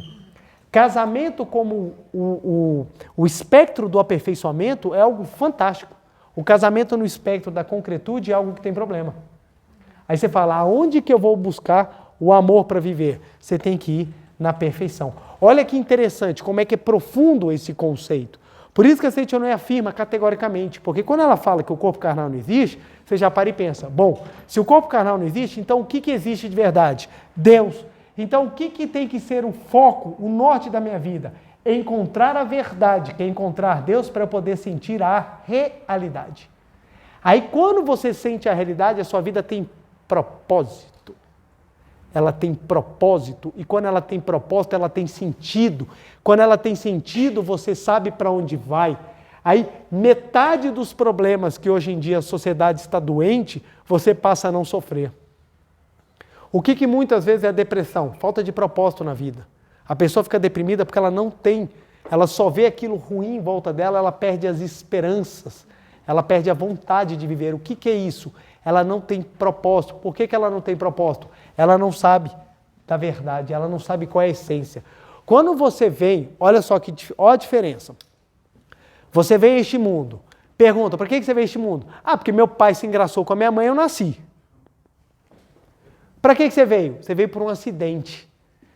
Casamento como o espectro do aperfeiçoamento é algo fantástico. O casamento no espectro da concretude é algo que tem problema. Aí você fala, aonde que eu vou buscar o amor para viver? Você tem que ir na perfeição. Olha que interessante, como é que é profundo esse conceito. Por isso que a Seitione afirma categoricamente, porque quando ela fala que o corpo carnal não existe, você já para e pensa, bom, se o corpo carnal não existe, então o que existe de verdade? Deus. Então o que tem que ser o foco, o norte da minha vida? Encontrar a verdade, que é encontrar Deus para eu poder sentir a realidade. Aí quando você sente a realidade, a sua vida tem propósito. Ela tem propósito, e quando ela tem propósito, ela tem sentido. Quando ela tem sentido, você sabe para onde vai. Aí, metade dos problemas que hoje em dia a sociedade está doente, você passa a não sofrer. O que muitas vezes é a depressão? Falta de propósito na vida. A pessoa fica deprimida porque ela não tem, ela só vê aquilo ruim em volta dela, ela perde as esperanças, ela perde a vontade de viver. O que é isso? Ela não tem propósito. Por que ela não tem propósito? Ela não sabe da verdade, ela não sabe qual é a essência. Quando você vem, olha só olha a diferença. Você vem a este mundo, pergunta, para que você veio a este mundo? Ah, porque meu pai se engraçou com a minha mãe e eu nasci. Para que você veio? Você veio por um acidente.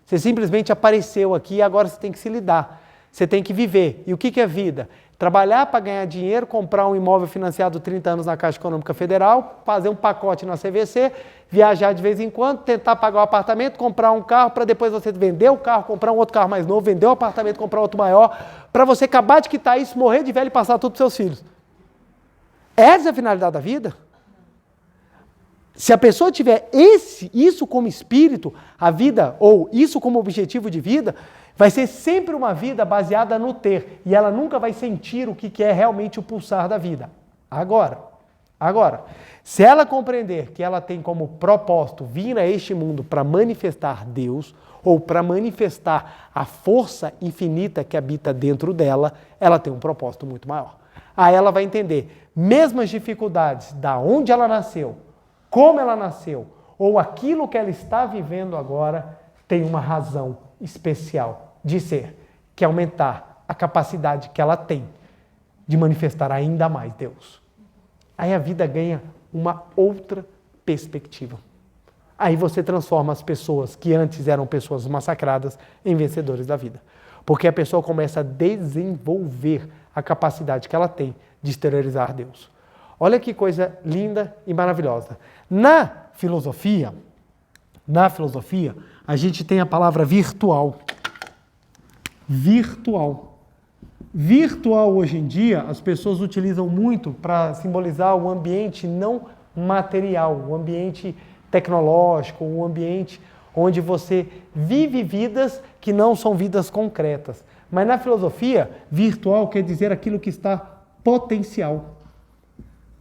Você simplesmente apareceu aqui e agora você tem que se lidar. Você tem que viver. E o que é vida? Trabalhar para ganhar dinheiro, comprar um imóvel financiado 30 anos na Caixa Econômica Federal, fazer um pacote na CVC, viajar de vez em quando, tentar pagar o apartamento, comprar um carro, para depois você vender o carro, comprar um outro carro mais novo, vender o apartamento, comprar outro maior, para você acabar de quitar isso, morrer de velho e passar tudo para os seus filhos. Essa é a finalidade da vida? Se a pessoa tiver isso como espírito, a vida, ou isso como objetivo de vida, vai ser sempre uma vida baseada no ter, e ela nunca vai sentir o que é realmente o pulsar da vida. Agora, se ela compreender que ela tem como propósito vir a este mundo para manifestar Deus, ou para manifestar a força infinita que habita dentro dela, ela tem um propósito muito maior. Aí ela vai entender, mesmo as dificuldades da onde ela nasceu, como ela nasceu, ou aquilo que ela está vivendo agora, tem uma razão especial de ser, que é aumentar a capacidade que ela tem de manifestar ainda mais Deus. Aí a vida ganha uma outra perspectiva. Aí você transforma as pessoas que antes eram pessoas massacradas em vencedores da vida. Porque a pessoa começa a desenvolver a capacidade que ela tem de exteriorizar Deus. Olha que coisa linda e maravilhosa. Na filosofia, a gente tem a palavra virtual. Virtual. Virtual hoje em dia, as pessoas utilizam muito para simbolizar o ambiente não material, o ambiente tecnológico, o ambiente onde você vive vidas que não são vidas concretas. Mas na filosofia, virtual quer dizer aquilo que está potencial.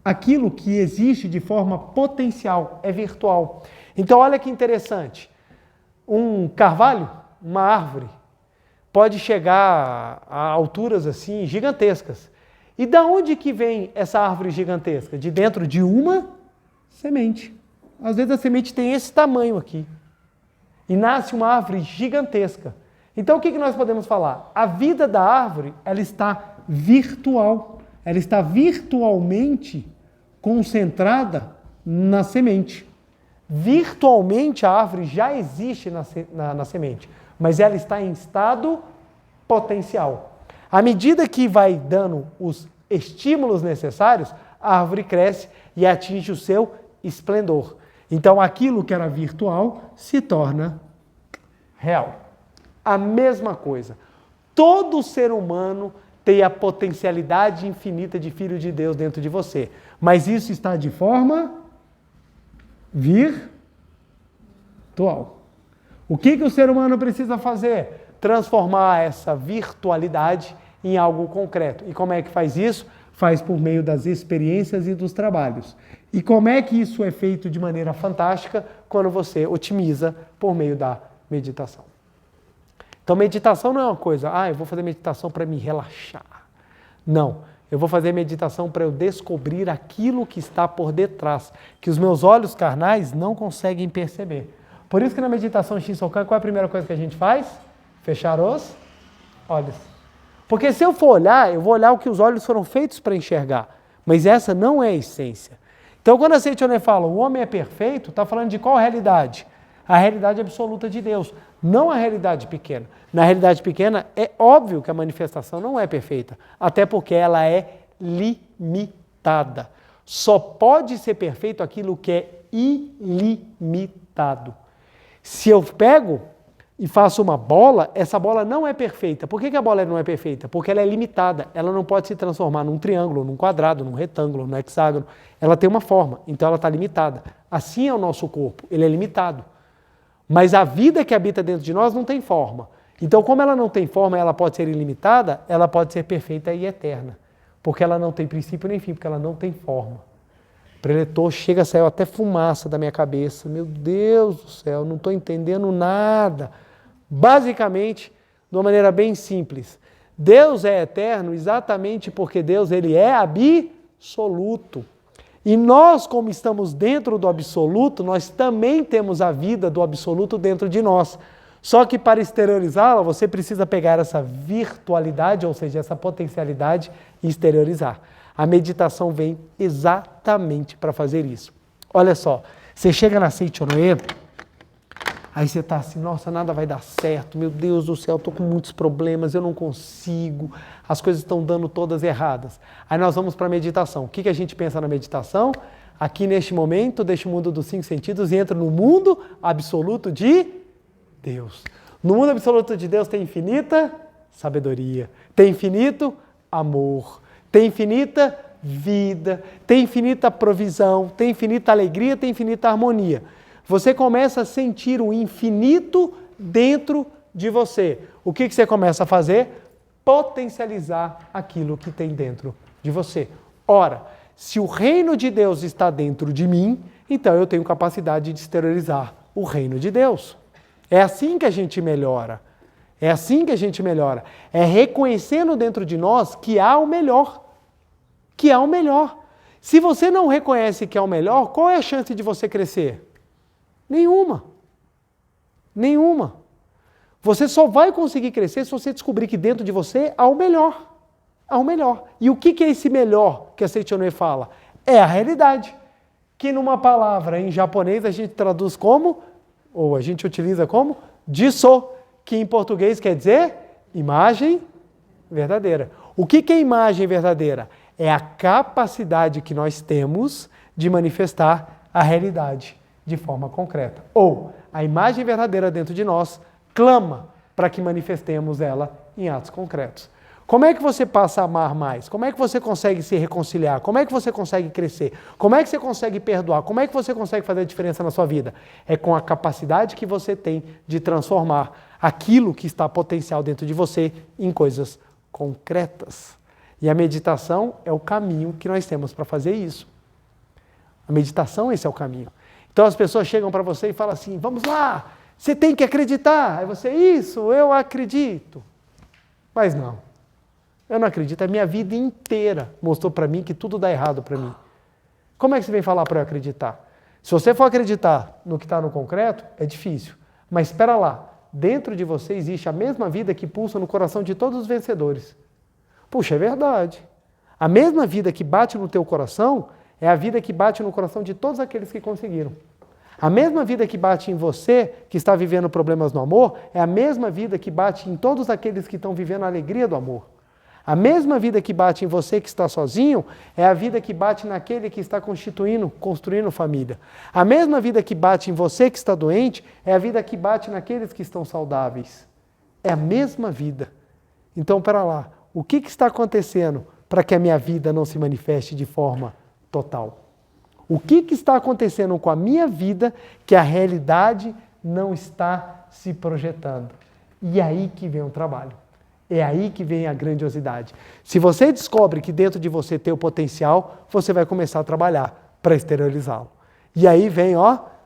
Aquilo que existe de forma potencial é virtual. Então olha que interessante. Um carvalho, uma árvore, pode chegar a alturas assim gigantescas. E da onde que vem essa árvore gigantesca? De dentro de uma semente. Às vezes a semente tem esse tamanho aqui. E nasce uma árvore gigantesca. Então o que nós podemos falar? A vida da árvore, ela está virtual. Ela está virtualmente concentrada na semente. Virtualmente a árvore já existe na semente, mas ela está em estado potencial. À medida que vai dando os estímulos necessários, a árvore cresce e atinge o seu esplendor. Então aquilo que era virtual se torna real. A mesma coisa. Todo ser humano tem a potencialidade infinita de filho de Deus dentro de você. Mas isso está de forma virtual. O que o ser humano precisa fazer? Transformar essa virtualidade em algo concreto. E como é que faz isso? Faz por meio das experiências e dos trabalhos. E como é que isso é feito de maneira fantástica? Quando você otimiza por meio da meditação. Então, meditação não é uma coisa, eu vou fazer meditação para me relaxar. Não, eu vou fazer meditação para eu descobrir aquilo que está por detrás, que os meus olhos carnais não conseguem perceber. Por isso que na meditação Shinsokan, qual é a primeira coisa que a gente faz? Fechar os olhos. Porque se eu for olhar, eu vou olhar o que os olhos foram feitos para enxergar. Mas essa não é a essência. Então, quando a Seichoné fala o homem é perfeito, está falando de qual realidade? A realidade absoluta de Deus, não a realidade pequena. Na realidade pequena, é óbvio que a manifestação não é perfeita, até porque ela é limitada. Só pode ser perfeito aquilo que é ilimitado. Se eu pego e faço uma bola, essa bola não é perfeita. Por que a bola não é perfeita? Porque ela é limitada. Ela não pode se transformar num triângulo, num quadrado, num retângulo, num hexágono. Ela tem uma forma, então ela está limitada. Assim é o nosso corpo, ele é limitado. Mas a vida que habita dentro de nós não tem forma. Então, como ela não tem forma, ela pode ser ilimitada, ela pode ser perfeita e eterna. Porque ela não tem princípio nem fim, porque ela não tem forma. Preletor, chega a sair até fumaça da minha cabeça. Meu Deus do céu, não estou entendendo nada. Basicamente, de uma maneira bem simples, Deus é eterno exatamente porque Deus ele é absoluto. E nós, como estamos dentro do absoluto, nós também temos a vida do absoluto dentro de nós. Só que para exteriorizá-la, você precisa pegar essa virtualidade, ou seja, essa potencialidade e exteriorizar. A meditação vem exatamente para fazer isso. Olha só, você chega na Seichoné, aí você está assim, nossa, nada vai dar certo, meu Deus do céu, estou com muitos problemas, eu não consigo, as coisas estão dando todas erradas. Aí nós vamos para a meditação. O que a gente pensa na meditação? Aqui neste momento, deixa o mundo dos 5 sentidos e entra no mundo absoluto de Deus. No mundo absoluto de Deus tem infinita sabedoria, tem infinito amor, tem infinita vida, tem infinita provisão, tem infinita alegria, tem infinita harmonia. Você começa a sentir o infinito dentro de você. O que você começa a fazer? Potencializar aquilo que tem dentro de você. Ora, se o reino de Deus está dentro de mim, então eu tenho capacidade de exteriorizar o reino de Deus. É assim que a gente melhora. É assim que a gente melhora. É reconhecendo dentro de nós que há o melhor. Que há o melhor. Se você não reconhece que há o melhor, qual é a chance de você crescer? Nenhuma. Nenhuma. Você só vai conseguir crescer se você descobrir que dentro de você há o melhor. Há o melhor. E o que é esse melhor que a Seichoné fala? É a realidade. Que numa palavra em japonês a gente traduz como, ou a gente utiliza como, Jiso, que em português quer dizer imagem verdadeira. O que é imagem verdadeira? É a capacidade que nós temos de manifestar a realidade de forma concreta. Ou a imagem verdadeira dentro de nós clama para que manifestemos ela em atos concretos. Como é que você passa a amar mais? Como é que você consegue se reconciliar? Como é que você consegue crescer? Como é que você consegue perdoar? Como é que você consegue fazer a diferença na sua vida? É com a capacidade que você tem de transformar aquilo que está potencial dentro de você em coisas concretas. E a meditação é o caminho que nós temos para fazer isso. A meditação, esse é o caminho. Então as pessoas chegam para você e falam assim, vamos lá, você tem que acreditar. Aí você, isso, eu acredito. Mas não, eu não acredito. A minha vida inteira mostrou para mim que tudo dá errado para mim. Como é que você vem falar para eu acreditar? Se você for acreditar no que está no concreto, é difícil. Mas espera lá, dentro de você existe a mesma vida que pulsa no coração de todos os vencedores. Puxa, é verdade. A mesma vida que bate no teu coração é a vida que bate no coração de todos aqueles que conseguiram. A mesma vida que bate em você, que está vivendo problemas no amor, é a mesma vida que bate em todos aqueles que estão vivendo a alegria do amor. A mesma vida que bate em você que está sozinho, é a vida que bate naquele que está construindo família. A mesma vida que bate em você que está doente, é a vida que bate naqueles que estão saudáveis. É a mesma vida. Então, pera lá. O que está acontecendo para que a minha vida não se manifeste de forma total? O que está acontecendo com a minha vida que a realidade não está se projetando? E é aí que vem o trabalho. É aí que vem a grandiosidade. Se você descobre que dentro de você tem o potencial, você vai começar a trabalhar para exteriorizá-lo. E aí vem,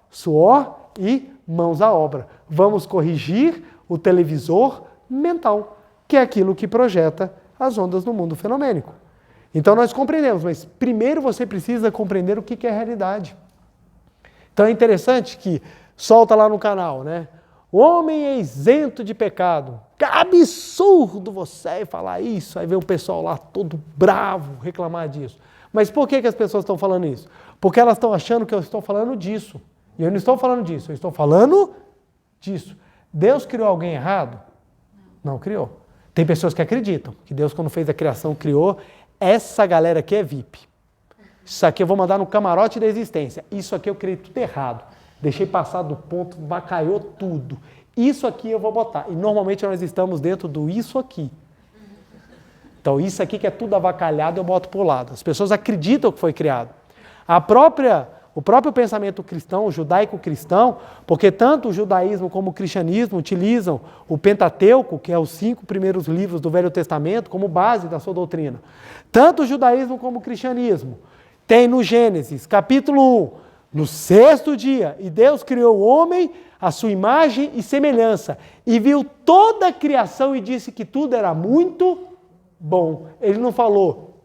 suor e mãos à obra. Vamos corrigir o televisor mental, que é aquilo que projeta as ondas no mundo fenomênico. Então nós compreendemos, mas primeiro você precisa compreender o que é realidade. Então é interessante que solta lá no canal, né? O homem é isento de pecado. Que absurdo você falar isso. Aí vem o pessoal lá todo bravo reclamar disso. Mas por que as pessoas estão falando isso? Porque elas estão achando que eu estou falando disso. E eu não estou falando disso, eu estou falando disso. Deus criou alguém errado? Não criou. Tem pessoas que acreditam que Deus, quando fez a criação, criou. Essa galera aqui é VIP. Isso aqui eu vou mandar no camarote da existência. Isso aqui eu criei tudo errado. Deixei passar do ponto, vacaiou tudo. Isso aqui eu vou botar. E normalmente nós estamos dentro do isso aqui. Então isso aqui que é tudo avacalhado eu boto para o lado. As pessoas acreditam que foi criado. O próprio pensamento cristão, o judaico-cristão, porque tanto o judaísmo como o cristianismo utilizam o Pentateuco, que é os 5 primeiros livros do Velho Testamento, como base da sua doutrina. Tanto o judaísmo como o cristianismo tem no Gênesis, capítulo 1, no 6º dia, e Deus criou o homem à sua imagem e semelhança, e viu toda a criação e disse que tudo era muito bom. Ele não falou,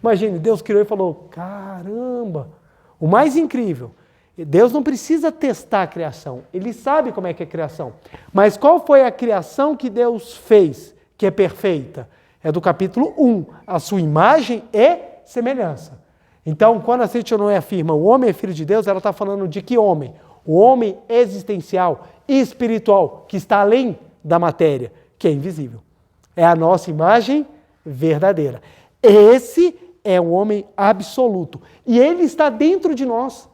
imagine, Deus criou e falou, caramba, o mais incrível, Deus não precisa testar a criação, Ele sabe como é que é a criação, mas qual foi a criação que Deus fez, que é perfeita? É do capítulo 1, a sua imagem e semelhança. Então, quando a Sentinel afirma o homem é filho de Deus, ela está falando de que homem? O homem existencial e espiritual, que está além da matéria, que é invisível. É a nossa imagem verdadeira. Esse é um homem absoluto. E ele está dentro de nós.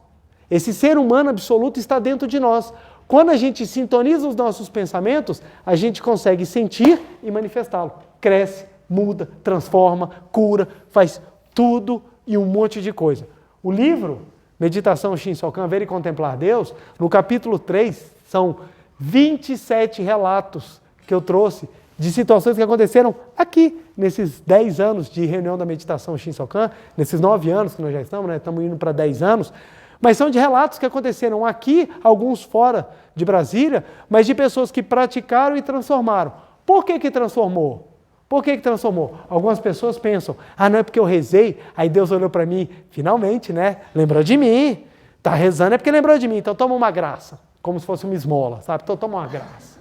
Esse ser humano absoluto está dentro de nós. Quando a gente sintoniza os nossos pensamentos, a gente consegue sentir e manifestá-lo. Cresce, muda, transforma, cura, faz tudo e um monte de coisa. O livro Meditação Shinsokan, Ver e Contemplar Deus, no capítulo 3, são 27 relatos que eu trouxe de situações que aconteceram aqui, nesses 10 anos de reunião da Meditação Shinsokan, nesses 9 anos que nós já estamos, né? Estamos indo para 10 anos, mas são de relatos que aconteceram aqui, alguns fora de Brasília, mas de pessoas que praticaram e transformaram. Por que transformou? Por que transformou? Algumas pessoas pensam, não é porque eu rezei, aí Deus olhou para mim, finalmente, né? Lembrou de mim. Está rezando é porque lembrou de mim, então toma uma graça. Como se fosse uma esmola, sabe? Então toma uma graça.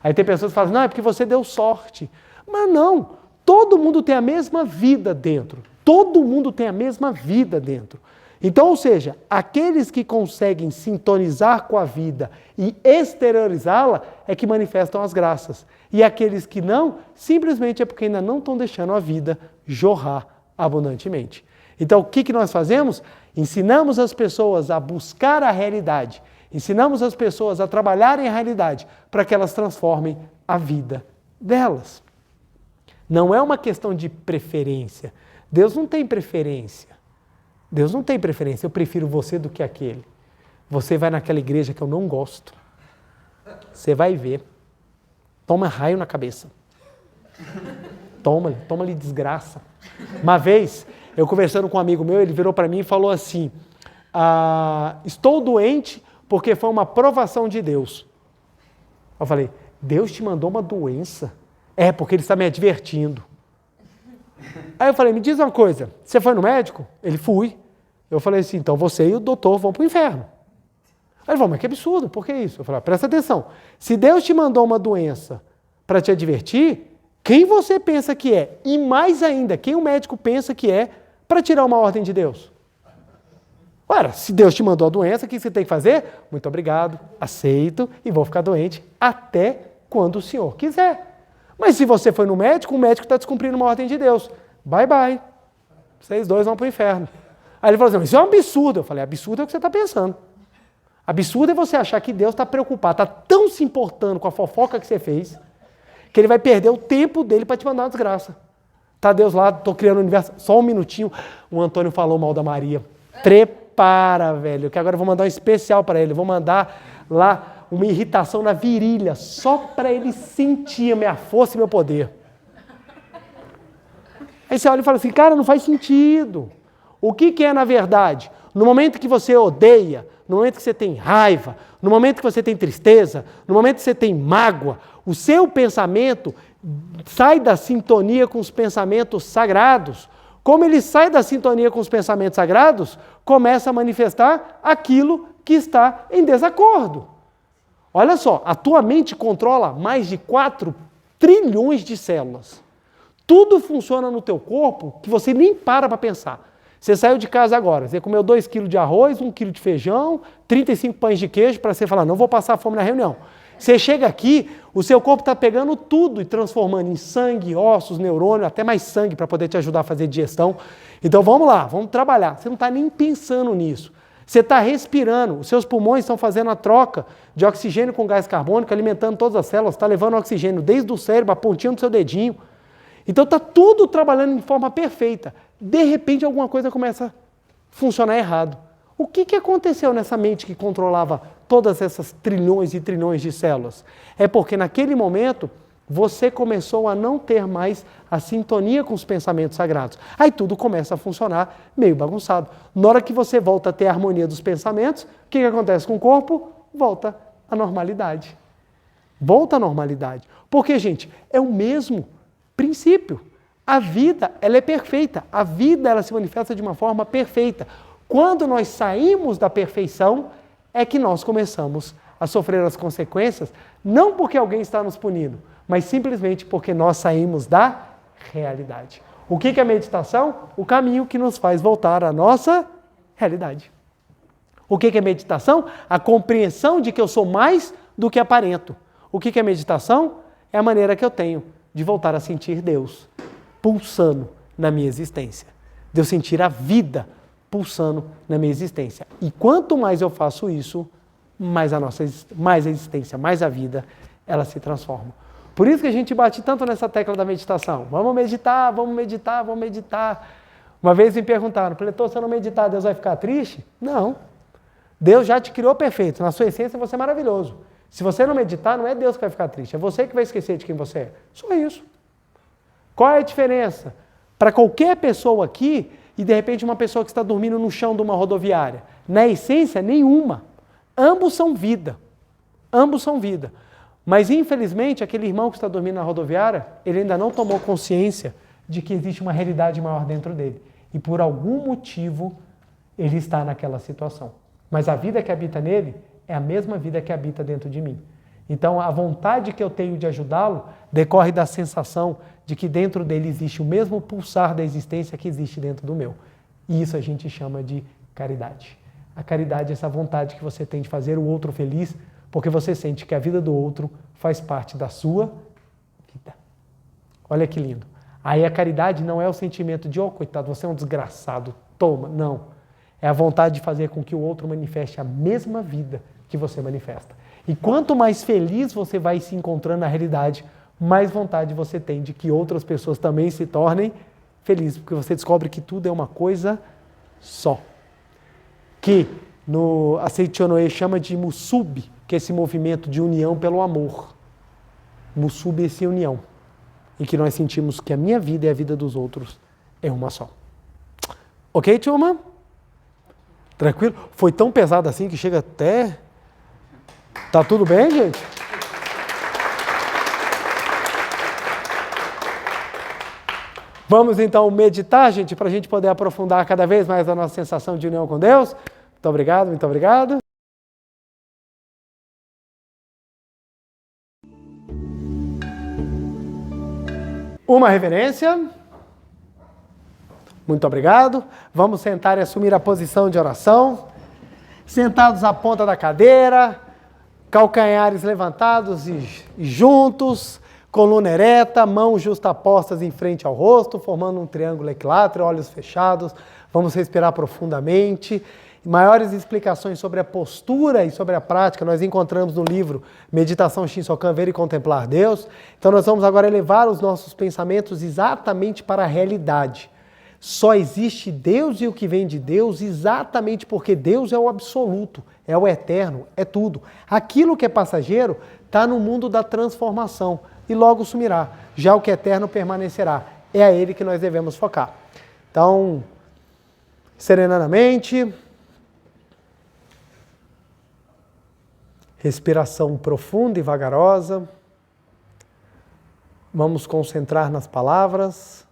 Aí tem pessoas que falam, não, é porque você deu sorte. Mas não, todo mundo tem a mesma vida dentro. Todo mundo tem a mesma vida dentro. Então, ou seja, aqueles que conseguem sintonizar com a vida e exteriorizá-la é que manifestam as graças. E aqueles que não, simplesmente é porque ainda não estão deixando a vida jorrar abundantemente. Então, o que nós fazemos? Ensinamos as pessoas a buscar a realidade. Ensinamos as pessoas a trabalharem a realidade para que elas transformem a vida delas. Não é uma questão de preferência. Deus não tem preferência. Deus não tem preferência, eu prefiro você do que aquele. Você vai naquela igreja que eu não gosto. Você vai ver. Toma raio na cabeça. Toma-lhe desgraça. Uma vez, eu conversando com um amigo meu, ele virou para mim e falou assim, estou doente porque foi uma provação de Deus. Eu falei, Deus te mandou uma doença? É, porque Ele está me advertindo. Aí eu falei, me diz uma coisa, você foi no médico? Ele, fui. Eu falei assim, então você e o doutor vão para o inferno. Aí ele falou, mas que absurdo, por que isso? Eu falei, presta atenção, se Deus te mandou uma doença para te advertir, quem você pensa que é? E mais ainda, quem o médico pensa que é para tirar uma ordem de Deus? Ora, se Deus te mandou a doença, o que você tem que fazer? Muito obrigado, aceito e vou ficar doente até quando o Senhor quiser. Mas se você foi no médico, o médico está descumprindo uma ordem de Deus. Bye, bye. Vocês dois vão para o inferno. Aí ele falou assim, isso é um absurdo. Eu falei, absurdo é o que você está pensando. Absurdo é você achar que Deus está preocupado, está tão se importando com a fofoca que você fez, que Ele vai perder o tempo dele para te mandar uma desgraça. Tá Deus lá, estou criando o universo, só um minutinho, o Antônio falou mal da Maria. Prepara, velho, que agora eu vou mandar um especial para ele, vou mandar lá uma irritação na virilha, só para ele sentir a minha força e meu poder. Aí você olha e fala assim, cara, não faz sentido. O que é na verdade? No momento que você odeia, no momento que você tem raiva, no momento que você tem tristeza, no momento que você tem mágoa, o seu pensamento sai da sintonia com os pensamentos sagrados. Como ele sai da sintonia com os pensamentos sagrados, começa a manifestar aquilo que está em desacordo. Olha só, a tua mente controla mais de 4 trilhões de células. Tudo funciona no teu corpo que você nem para pensar. Você saiu de casa agora, você comeu 2 quilos de arroz, 1 quilo de feijão, 35 pães de queijo para você falar, não vou passar fome na reunião. Você chega aqui, o seu corpo está pegando tudo e transformando em sangue, ossos, neurônio, até mais sangue para poder te ajudar a fazer digestão. Então vamos lá, vamos trabalhar. Você não está nem pensando nisso. Você está respirando, os seus pulmões estão fazendo a troca de oxigênio com gás carbônico, alimentando todas as células, está levando oxigênio desde o cérebro, a pontinha do seu dedinho. Então está tudo trabalhando de forma perfeita. De repente alguma coisa começa a funcionar errado. O que aconteceu nessa mente que controlava todas essas trilhões e trilhões de células? É porque naquele momento você começou a não ter mais a sintonia com os pensamentos sagrados. Aí tudo começa a funcionar meio bagunçado. Na hora que você volta a ter a harmonia dos pensamentos, o que acontece com o corpo? Volta à normalidade. Volta à normalidade. Porque, gente, é o mesmo princípio. A vida, ela é perfeita. A vida, ela se manifesta de uma forma perfeita. Quando nós saímos da perfeição, é que nós começamos a sofrer as consequências, não porque alguém está nos punindo, mas simplesmente porque nós saímos da realidade. O que é a meditação? O caminho que nos faz voltar à nossa realidade. O que é meditação? A compreensão de que eu sou mais do que aparento. O que é meditação? É a maneira que eu tenho de voltar a sentir Deus pulsando na minha existência. De eu sentir a vida pulsando na minha existência. E quanto mais eu faço isso, mais a existência, mais a vida, ela se transforma. Por isso que a gente bate tanto nessa tecla da meditação. Vamos meditar, vamos meditar, vamos meditar. Uma vez me perguntaram, Pletor, se eu não meditar, Deus vai ficar triste? Não. Deus já te criou perfeito. Na sua essência você é maravilhoso. Se você não meditar, não é Deus que vai ficar triste. É você que vai esquecer de quem você é. Só isso. Qual é a diferença? Para qualquer pessoa aqui, e de repente uma pessoa que está dormindo no chão de uma rodoviária. Na essência, nenhuma. Ambos são vida. Ambos são vida. Mas, infelizmente, aquele irmão que está dormindo na rodoviária, ele ainda não tomou consciência de que existe uma realidade maior dentro dele. E, por algum motivo, ele está naquela situação. Mas a vida que habita nele é a mesma vida que habita dentro de mim. Então, a vontade que eu tenho de ajudá-lo decorre da sensação de que dentro dele existe o mesmo pulsar da existência que existe dentro do meu. E isso a gente chama de caridade. A caridade é essa vontade que você tem de fazer o outro feliz, porque você sente que a vida do outro faz parte da sua vida. Olha que lindo. Aí a caridade não é o sentimento de, oh, coitado, você é um desgraçado, toma. Não. É a vontade de fazer com que o outro manifeste a mesma vida que você manifesta. E quanto mais feliz você vai se encontrando na realidade, mais vontade você tem de que outras pessoas também se tornem felizes, porque você descobre que tudo é uma coisa só. Que a Seichonoe chama de Musubi, que é esse movimento de união pelo amor. Musubi é essa união, em que nós sentimos que a minha vida e a vida dos outros é uma só. Ok, turma? Tranquilo? Foi tão pesado assim que chega até... Tá tudo bem, gente? Vamos então meditar, gente, para a gente poder aprofundar cada vez mais a nossa sensação de união com Deus. Muito obrigado, muito obrigado. Uma reverência. Muito obrigado. Vamos sentar e assumir a posição de oração. Sentados à ponta da cadeira, calcanhares levantados e juntos, coluna ereta, mãos justapostas em frente ao rosto, formando um triângulo equilátero, olhos fechados. Vamos respirar profundamente. Maiores explicações sobre a postura e sobre a prática nós encontramos no livro Meditação Shinsokan, Ver e Contemplar Deus. Então nós vamos agora elevar os nossos pensamentos exatamente para a realidade. Só existe Deus e o que vem de Deus exatamente porque Deus é o absoluto, é o eterno, é tudo. Aquilo que é passageiro está no mundo da transformação e logo sumirá. Já o que é eterno permanecerá. É a ele que nós devemos focar. Então, serenamente, respiração profunda e vagarosa. Vamos concentrar nas palavras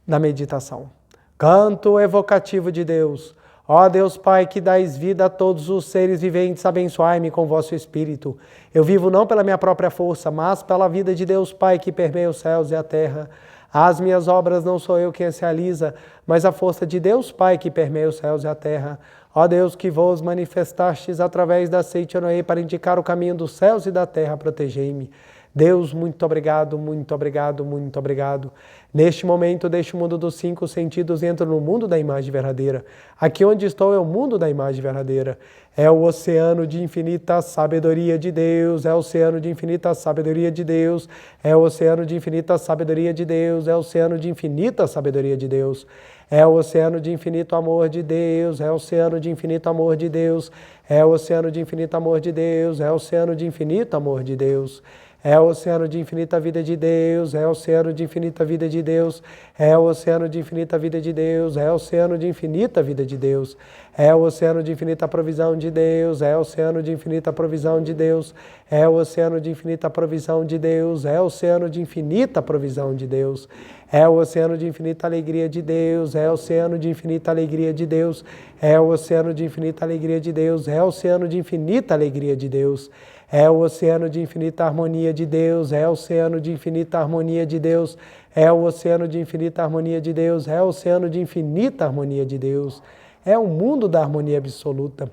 da meditação. Canto evocativo de Deus, Ó Deus Pai, que dais vida a todos os seres viventes, abençoai-me com vosso Espírito. Eu vivo não pela minha própria força, mas pela vida de Deus Pai que permeia os céus e a terra. As minhas obras não sou eu quem as realiza, mas a força de Deus Pai que permeia os céus e a terra. Ó Deus, que vos manifestastes através da seite Noé para indicar o caminho dos céus e da terra, protegei-me. Deus, muito obrigado, muito obrigado, muito obrigado. Neste momento, deste mundo dos cinco sentidos, entro no mundo da imagem verdadeira. Aqui onde estou é o mundo da imagem verdadeira. É o oceano de infinita sabedoria de Deus, é o oceano de infinita sabedoria de Deus, é o oceano de infinita sabedoria de Deus, é o oceano de infinita sabedoria de Deus. É o oceano de infinito amor de Deus, é o oceano de infinito amor de Deus, é o oceano de infinito amor de Deus, é o oceano de infinito amor de Deus. É o oceano de infinita vida de Deus, é o oceano de infinita vida de Deus, é o oceano de infinita vida de Deus, é o oceano de infinita vida de Deus, é o oceano de infinita provisão de Deus, é o oceano de infinita provisão de Deus, é o oceano de infinita provisão de Deus, é o oceano de infinita provisão de Deus, é o oceano de infinita alegria de Deus, é o oceano de infinita alegria de Deus, é o oceano de infinita alegria de Deus, é o oceano de infinita alegria de Deus. É o oceano de infinita harmonia de Deus, é o oceano de infinita harmonia de Deus, é o oceano de infinita harmonia de Deus, é o oceano de infinita harmonia de Deus. É o mundo da harmonia absoluta.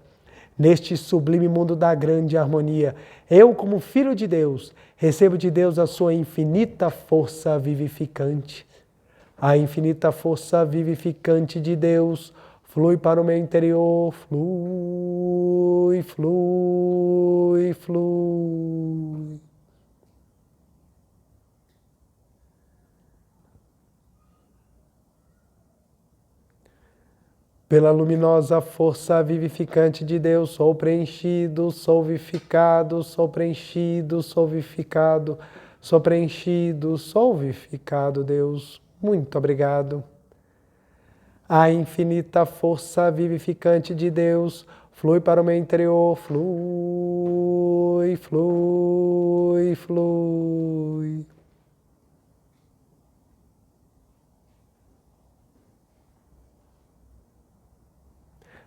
Neste sublime mundo da grande harmonia, eu, como filho de Deus, recebo de Deus a sua infinita força vivificante. A infinita força vivificante de Deus flui para o meu interior, flui, flui, flui. Pela luminosa força vivificante de Deus, sou preenchido, sou vivificado, sou preenchido, sou vivificado, sou preenchido, sou vivificado, Deus. Muito obrigado. A infinita força vivificante de Deus flui para o meu interior, flui, flui, flui.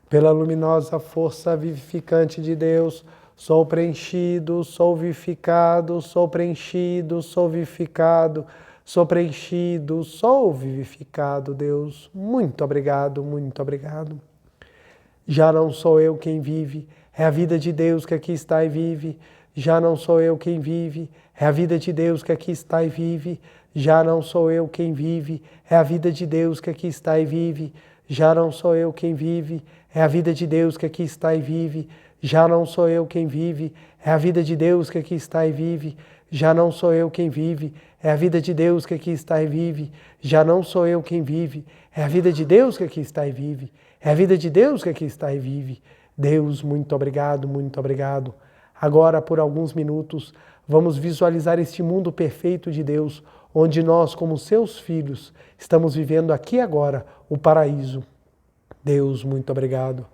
Pela luminosa força vivificante de Deus, sou preenchido, sou vivificado, sou preenchido, sou vivificado, sou preenchido, sou vivificado, Deus. Muito obrigado, muito obrigado. Já não sou eu quem vive, é a vida de Deus que aqui está e vive. Já não sou eu quem vive, é a vida de Deus que aqui está e vive. Já não sou eu quem vive, é a vida de Deus que aqui está e vive. Já não sou eu quem vive, é a vida de Deus que aqui está e vive. Já não sou eu quem vive, é a vida de Deus que aqui está e vive. Já não sou eu quem vive, é a vida de Deus que aqui está e vive. Já não sou eu quem vive, é a vida de Deus que aqui está e vive. É a vida de Deus que aqui está e vive. Deus, muito obrigado, muito obrigado. Agora, por alguns minutos, vamos visualizar este mundo perfeito de Deus, onde nós, como seus filhos, estamos vivendo aqui agora o paraíso. Deus, muito obrigado.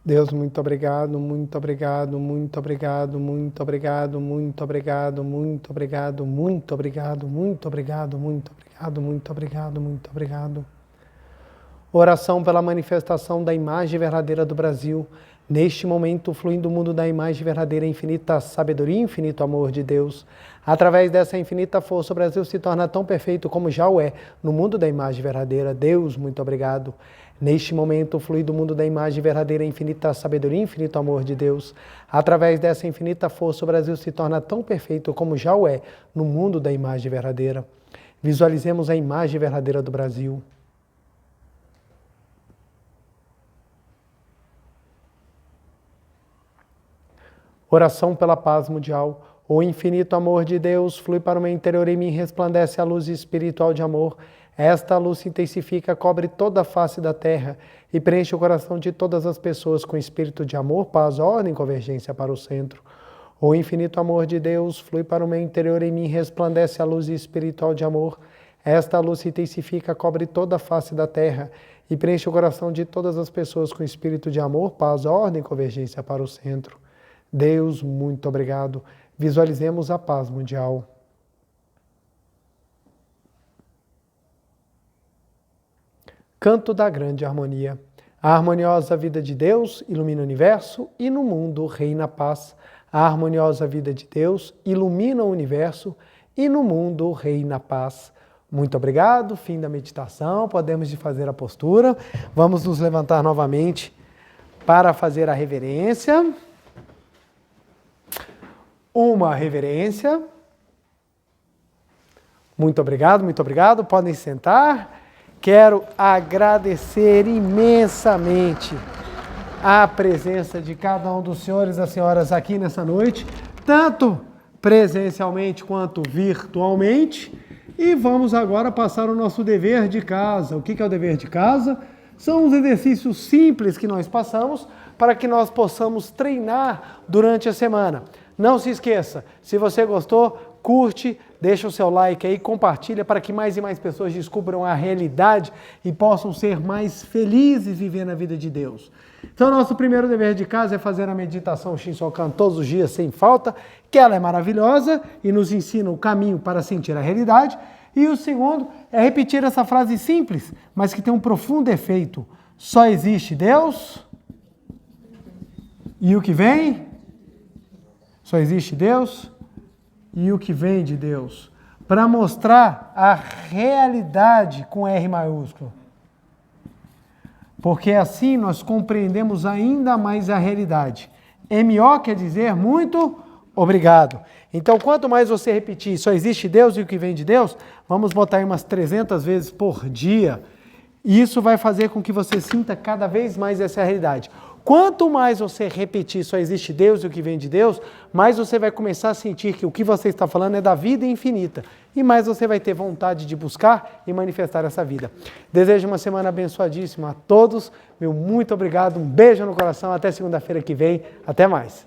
Deus, muito obrigado, muito obrigado, muito obrigado, muito obrigado, muito obrigado, muito obrigado, muito obrigado, muito obrigado, muito obrigado, muito obrigado, muito obrigado. Oração pela manifestação da imagem verdadeira do Brasil, neste momento fluindo o mundo da imagem verdadeira, infinita sabedoria, infinito amor de Deus. Através dessa infinita força, o Brasil se torna tão perfeito como já o é no mundo da imagem verdadeira. Deus, muito obrigado. Neste momento, flui do mundo da imagem verdadeira, infinita sabedoria, infinito amor de Deus. Através dessa infinita força, o Brasil se torna tão perfeito como já o é no mundo da imagem verdadeira. Visualizemos a imagem verdadeira do Brasil. Oração pela paz mundial. O infinito amor de Deus flui para o meu interior e me resplandece a luz espiritual de amor. Esta luz se intensifica, cobre toda a face da terra e preenche o coração de todas as pessoas com espírito de amor, paz, ordem e convergência para o centro. O infinito amor de Deus flui para o meu interior e me resplandece a luz espiritual de amor. Esta luz se intensifica, cobre toda a face da terra e preenche o coração de todas as pessoas com espírito de amor, paz, ordem e convergência para o centro. Deus, muito obrigado. Visualizemos a paz mundial. Canto da grande harmonia. A harmoniosa vida de Deus ilumina o universo e no mundo reina a paz. A harmoniosa vida de Deus ilumina o universo e no mundo reina a paz. Muito obrigado. Fim da meditação. Podemos fazer a postura. Vamos nos levantar novamente para fazer a reverência. Uma reverência. Muito obrigado, muito obrigado. Podem sentar. Quero agradecer imensamente a presença de cada um dos senhores e das senhoras aqui nessa noite, tanto presencialmente quanto virtualmente. E vamos agora passar o nosso dever de casa. O que é o dever de casa? São os exercícios simples que nós passamos para que nós possamos treinar durante a semana. Não se esqueça, se você gostou, curte, deixa o seu like aí, compartilha para que mais e mais pessoas descubram a realidade e possam ser mais felizes vivendo a vida de Deus. Então, nosso primeiro dever de casa é fazer a meditação Shinsokan todos os dias sem falta, que ela é maravilhosa e nos ensina o caminho para sentir a realidade. E o segundo é repetir essa frase simples, mas que tem um profundo efeito. Só existe Deus e o que vem? Só existe Deus e o que vem de Deus. Para mostrar a realidade com R maiúsculo. Porque assim nós compreendemos ainda mais a realidade. MO quer dizer muito obrigado. Então, quanto mais você repetir, só existe Deus e o que vem de Deus, vamos botar aí umas 300 vezes por dia. E isso vai fazer com que você sinta cada vez mais essa realidade. Quanto mais você repetir só existe Deus e o que vem de Deus, mais você vai começar a sentir que o que você está falando é da vida infinita. E mais você vai ter vontade de buscar e manifestar essa vida. Desejo uma semana abençoadíssima a todos. Meu muito obrigado, um beijo no coração. Até segunda-feira que vem. Até mais.